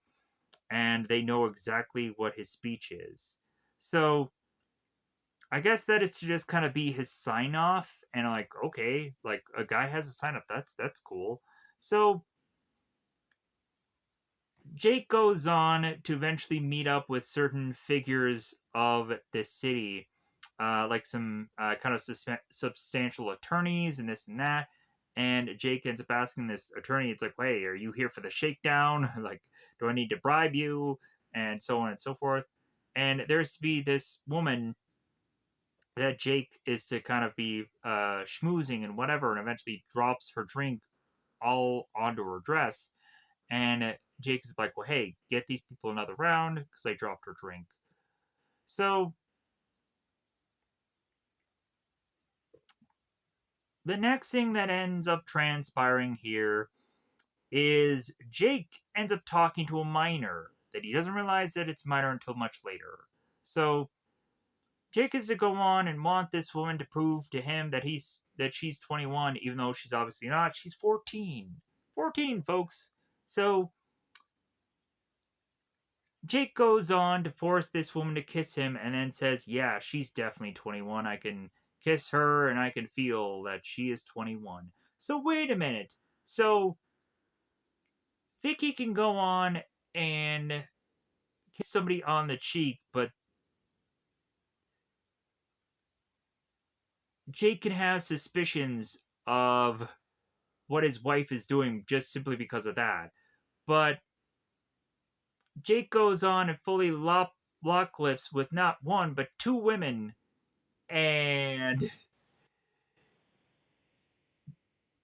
and they know exactly what his speech is. So I guess that is to just kind of be his sign off, and like, okay, like a guy has a sign off, that's cool. So Jake goes on to eventually meet up with certain figures of this city, like some kind of substantial attorneys and this and that. And Jake ends up asking this attorney, it's like, hey, are you here for the shakedown? Like, do I need to bribe you? And so on and so forth. And there's to be this woman that Jake is to kind of be schmoozing and whatever, and eventually drops her drink all onto her dress. And Jake is like, well, hey, get these people another round because they dropped her drink. So the next thing that ends up transpiring here is Jake ends up talking to a minor that he doesn't realize that it's minor until much later. So Jake is to go on and want this woman to prove to him that she's 21, even though she's obviously not. She's 14. 14, folks. So Jake goes on to force this woman to kiss him and then says, yeah, she's definitely 21. I can kiss her and I can feel that she is 21. So wait a minute. So Vicky can go on and kiss somebody on the cheek, but Jake can have suspicions of what his wife is doing just simply because of that. But Jake goes on and fully lock lips with not one, but two women, and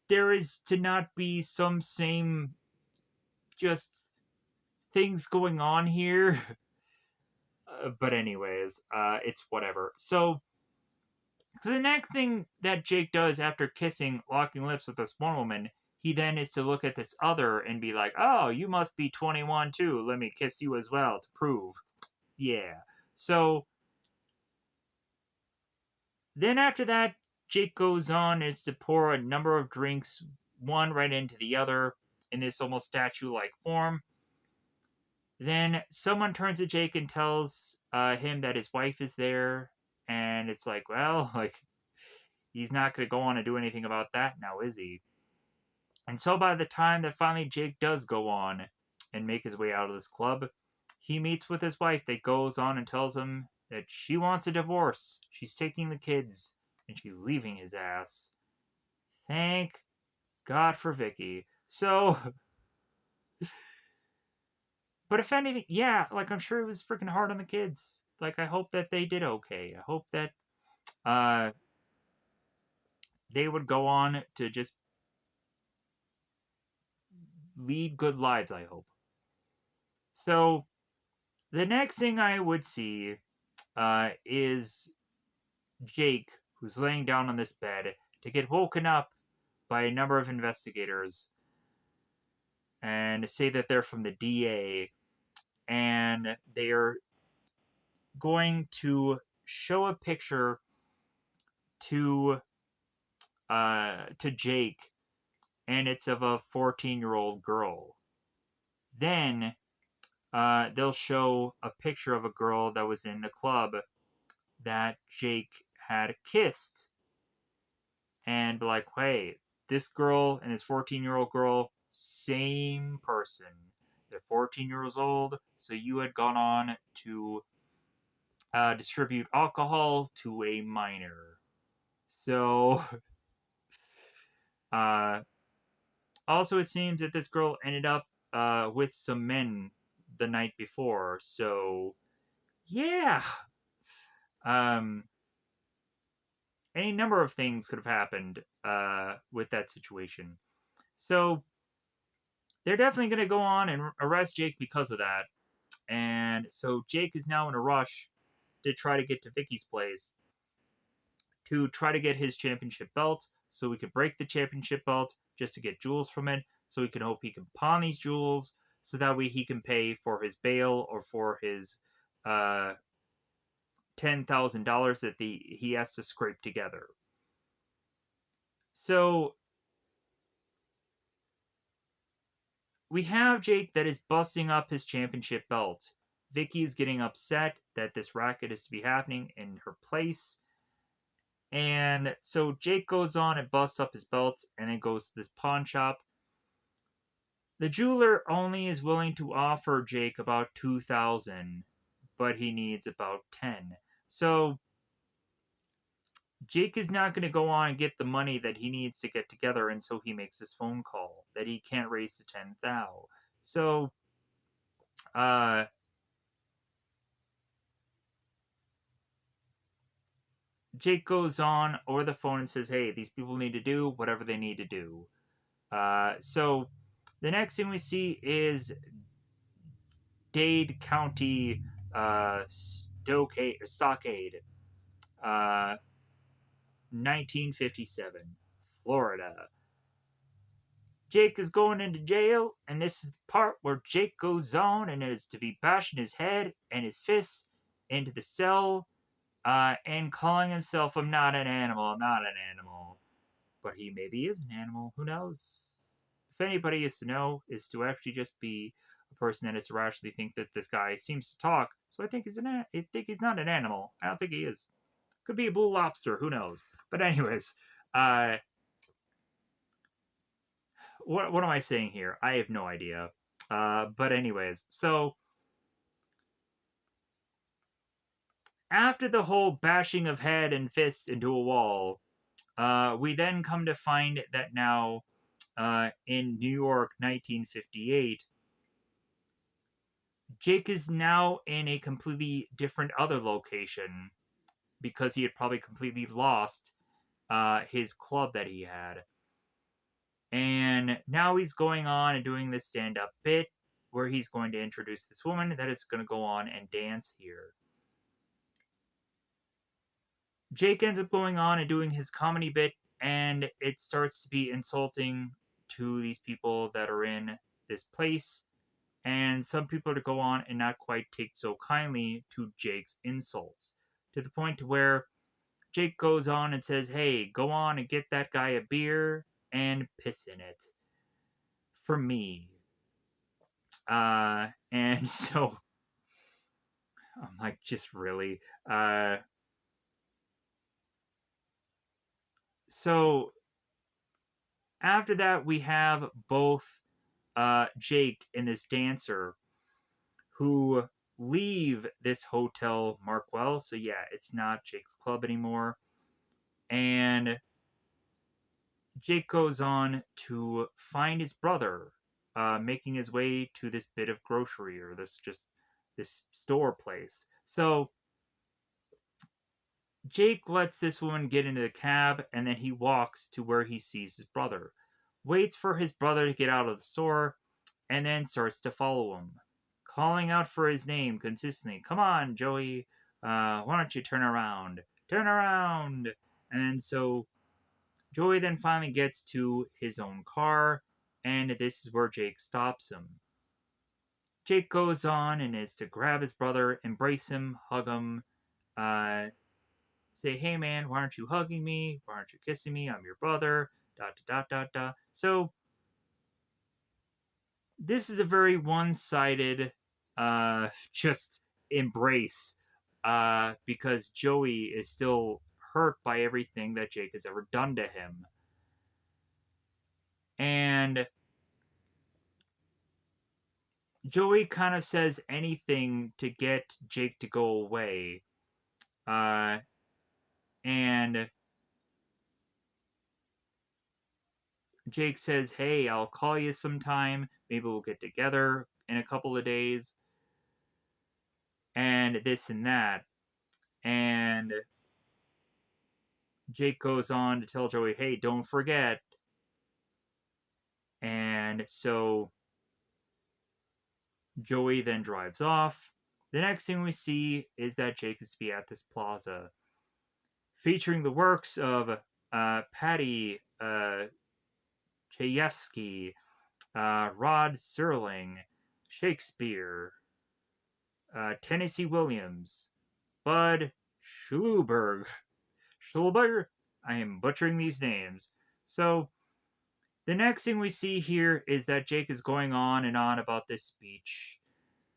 there is to not be some same just things going on here. But anyways, it's whatever. So the next thing that Jake does after kissing, locking lips with this one woman, he then is to look at this other and be like, "Oh, you must be 21 too. Let me kiss you as well to prove." Yeah. So then after that, Jake goes on is to pour a number of drinks, one right into the other, in this almost statue-like form. Then someone turns to Jake and tells him that his wife is there, and And it's like, well, like, he's not going to go on and do anything about that now, is he? And so by the time that finally Jake does go on and make his way out of this club, he meets with his wife that goes on and tells him that she wants a divorce. She's taking the kids and she's leaving his ass. Thank God for Vicky. So, but if anything, yeah, like I'm sure it was freaking hard on the kids. Like I hope that they did okay. I hope that uh they would go on to just lead good lives, I hope. So, the next thing I would see is Jake, who's laying down on this bed, to get woken up by a number of investigators and say that they're from the DA and they're going to show a picture to Jake, and it's of a 14-year-old girl. Then they'll show a picture of a girl that was in the club that Jake had kissed, and be like, hey, this girl and this 14-year-old girl, same person. They're 14 years old, so you had gone on to distribute alcohol to a minor. So, uh, also, it seems that this girl ended up with some men the night before. So, yeah. Um, any number of things could have happened with that situation. So, they're definitely going to go on and arrest Jake because of that. And so Jake is now in a rush to try to get to Vicky's place to try to get his championship belt so we could break the championship belt just to get jewels from it so he can hope he can pawn these jewels so that way he can pay for his bail or for his uh, $10,000 that he has to scrape together. So we have Jake that is busting up his championship belt. Vicky is getting upset that this racket is to be happening in her place. And so Jake goes on and busts up his belt and then goes to this pawn shop. The jeweler only is willing to offer Jake about 2,000, but he needs about 10. So Jake is not going to go on and get the money that he needs to get together, and so he makes this phone call that he can't raise the 10,000. So uh Jake goes on over the phone and says, "Hey, these people need to do whatever they need to do." So the next thing we see is Dade County Stockade, uh, 1957, Florida. Jake is going into jail, and this is the part where Jake goes on and is to be bashing his head and his fists into the cell and calling himself, I'm not an animal, I'm not an animal. But he maybe is an animal, who knows? If anybody is to know, is to actually just be a person that is to rationally think that this guy seems to talk. So I think I think he's not an animal. I don't think he is. Could be a blue lobster. Who knows? But anyways, uh, what am I saying here? I have no idea. But anyways, so after the whole bashing of head and fists into a wall, we then come to find that now in New York, 1958, Jake is now in a completely different other location because he had probably completely lost his club that he had. And now he's going on and doing this stand up bit where he's going to introduce this woman that is going to go on and dance here. Jake ends up going on and doing his comedy bit, and it starts to be insulting to these people that are in this place. And some people to go on and not quite take so kindly to Jake's insults, to the point to where Jake goes on and says, "Hey, go on and get that guy a beer and piss in it for me." And so I'm like, just really. So after that, we have both Jake and this dancer who leave this hotel Markwell. So yeah, it's not Jake's club anymore. And Jake goes on to find his brother, making his way to this bit of grocery or this store place. So Jake lets this woman get into the cab and then he walks to where he sees his brother. Waits for his brother to get out of the store and then starts to follow him, calling out for his name consistently. Come on, Joey. Why don't you turn around? Turn around! And so Joey then finally gets to his own car, and this is where Jake stops him. Jake goes on and is to grab his brother, embrace him, hug him, uh, say, "Hey man, why aren't you hugging me? Why aren't you kissing me? I'm your brother." Dot dot dot dot. So this is a very one-sided, just embrace, because Joey is still hurt by everything that Jake has ever done to him, and Joey kind of says anything to get Jake to go away. Uh, and Jake says, "Hey, I'll call you sometime. Maybe we'll get together in a couple of days." And this and that. And Jake goes on to tell Joey, "Hey, don't forget." And so Joey then drives off. The next thing we see is that Jake is to be at this plaza, featuring the works of Patty Chayefsky, Rod Serling, Shakespeare, Tennessee Williams, Bud Schulberg. Schulberg? I am butchering these names. So, the next thing we see here is that Jake is going on and on about this speech,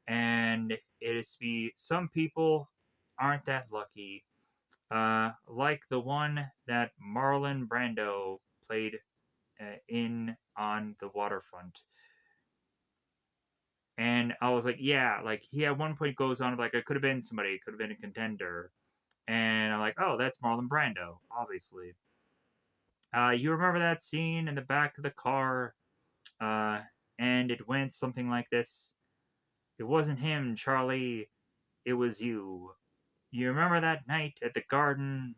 and it is to be some people aren't that lucky, like the one that Marlon Brando played in on the waterfront. And I was like, yeah, like he at one point goes on like, it could have been somebody, it could have been a contender. And I'm like, oh, that's Marlon Brando, obviously. You remember that scene in the back of the car? Uh, and it went something like this. It wasn't him, Charlie. It was you. You remember that night at the garden?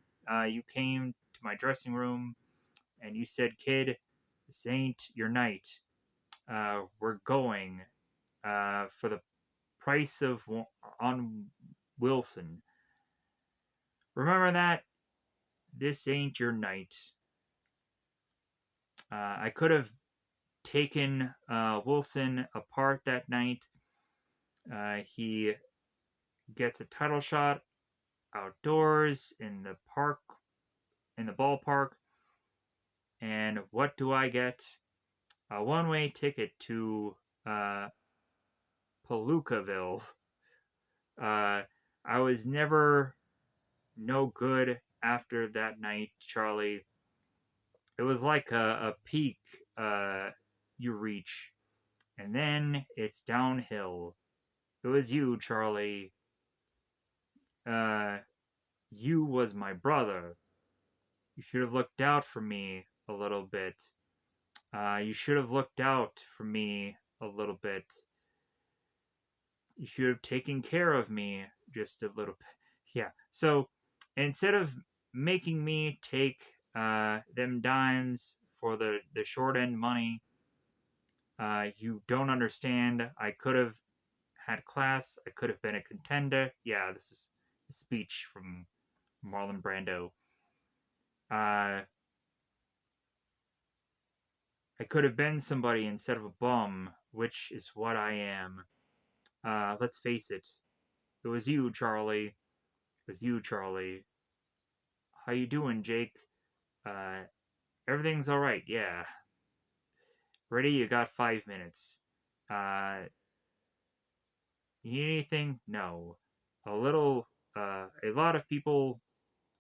You came to my dressing room and you said, "Kid, this ain't your night. We're going for the price of on Wilson. Remember that? This ain't your night." I could have taken Wilson apart that night. He gets a title shot outdoors in the park, in the ballpark, and what do I get? A one-way ticket to uh, Palookaville. I was never no good after that night, Charlie. It was like a peak you reach, and then it's downhill. It was you, Charlie. Uh, you was my brother. You should have looked out for me a little bit. You should have looked out for me a little bit. You should have taken care of me just a little bit. Yeah. So instead of making me take them dimes for the short end money, you don't understand. I could have had class. I could have been a contender. Yeah, this is a speech from Marlon Brando. Uh, I could have been somebody instead of a bum, which is what I am. Let's face it. It was you, Charlie. It was you, Charlie. How you doing, Jake? Uh, everything's all right. Yeah. Ready? You got 5 minutes. Uh, you need anything? No. A little. A lot of people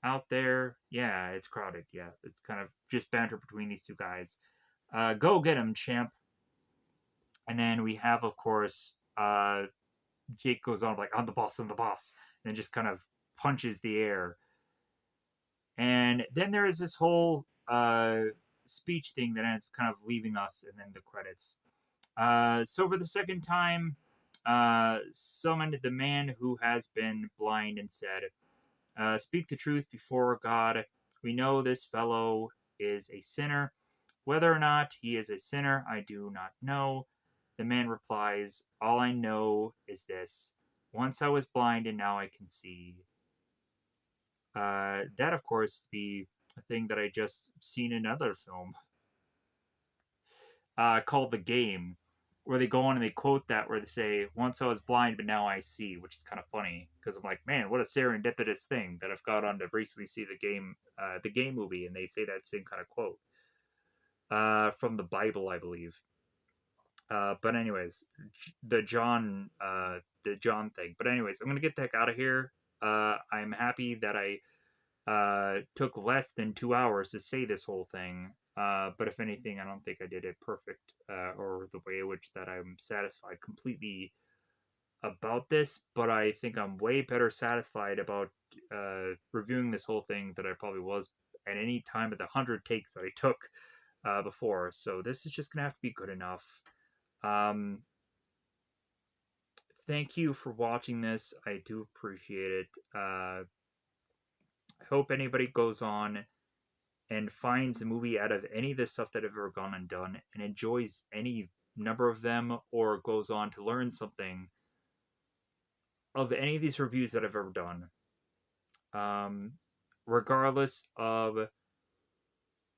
out there. Yeah, it's crowded. Yeah, it's kind of just banter between these two guys. Go get him, champ. And then we have, of course, Jake goes on like, I'm the boss, I'm the boss, and then just kind of punches the air. And then there is this whole speech thing that ends up kind of leaving us, and then the credits. So for the second time, summoned the man who has been blind and said, speak the truth before God. We know this fellow is a sinner. Whether or not he is a sinner, I do not know. The man replies, all I know is this. Once I was blind and now I can see. That, of course, the thing that I just seen in another film called The Game, where they go on and they quote that, where they say, once I was blind, but now I see, which is kind of funny, because I'm like, man, what a serendipitous thing that I've got on to recently see the game movie, and they say that same kind of quote from the Bible, I believe. But anyways, the John thing. But anyways, I'm gonna get the heck out of here. I'm happy that I took less than 2 hours to say this whole thing. But if anything, I don't think I did it perfect, or the way in which that I'm satisfied completely about this. But I think I'm way better satisfied about reviewing this whole thing than I probably was at any time of the 100 takes that I took before. So this is just gonna have to be good enough. Um, Thank you for watching this. I do appreciate it. I hope anybody goes on and finds a movie out of any of the stuff that I've ever gone and done and enjoys any number of them, or goes on to learn something of any of these reviews that I've ever done. Um, Regardless of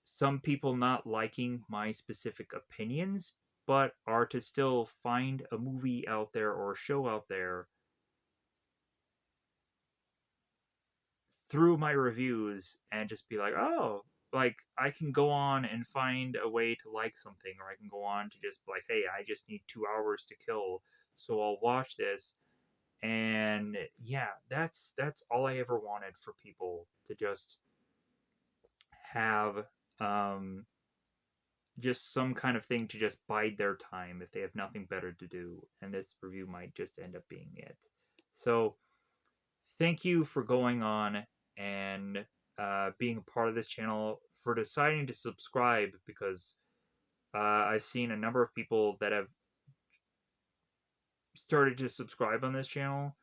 some people not liking my specific opinions, but are to still find a movie out there or a show out there through my reviews and just be like, oh, like I can go on and find a way to like something, or I can go on to just be like, hey, I just need 2 hours to kill, so I'll watch this. And yeah, that's all I ever wanted, for people to just have um just some kind of thing to just bide their time if they have nothing better to do, and this review might just end up being it. So thank you for going on and being a part of this channel, for deciding to subscribe, because I've seen a number of people that have started to subscribe on this channel.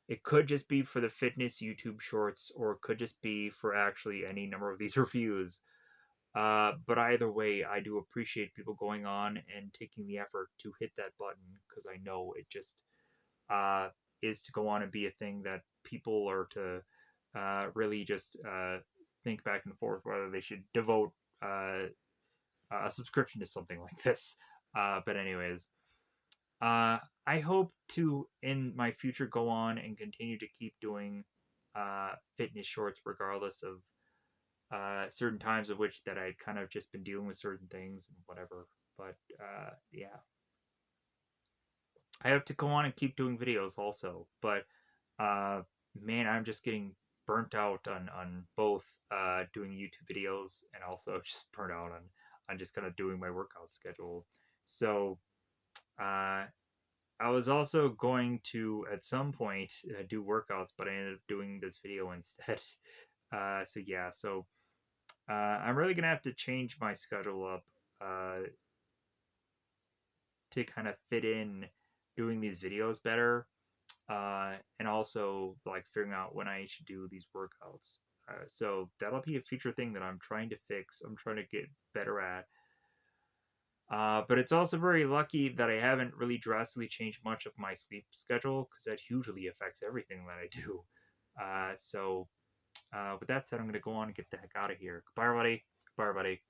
It could just be for the fitness YouTube shorts, or it could just be for actually any number of these reviews. But either way, I do appreciate people going on and taking the effort to hit that button, because I know it just uh, is to go on and be a thing that people are to really just think back and forth whether they should devote a subscription to something like this. But anyways, I hope to, in my future, go on and continue to keep doing fitness shorts, regardless of certain times of which that I'd kind of just been dealing with certain things and whatever. But yeah, I have to go on and keep doing videos also. But uh, man, I'm just getting burnt out on both doing YouTube videos, and also just burnt out on just kind of doing my workout schedule. So I was also going to at some point do workouts, but I ended up doing this video instead. So yeah, so I'm really gonna have to change my schedule up to kind of fit in doing these videos better, and also like figuring out when I should do these workouts. So that'll be a future thing that I'm trying to fix. I'm trying to get better at. But it's also very lucky that I haven't really drastically changed much of my sleep schedule, because that hugely affects everything that I do. So with that said, I'm going to go on and get the heck out of here. Goodbye, everybody. Goodbye, everybody.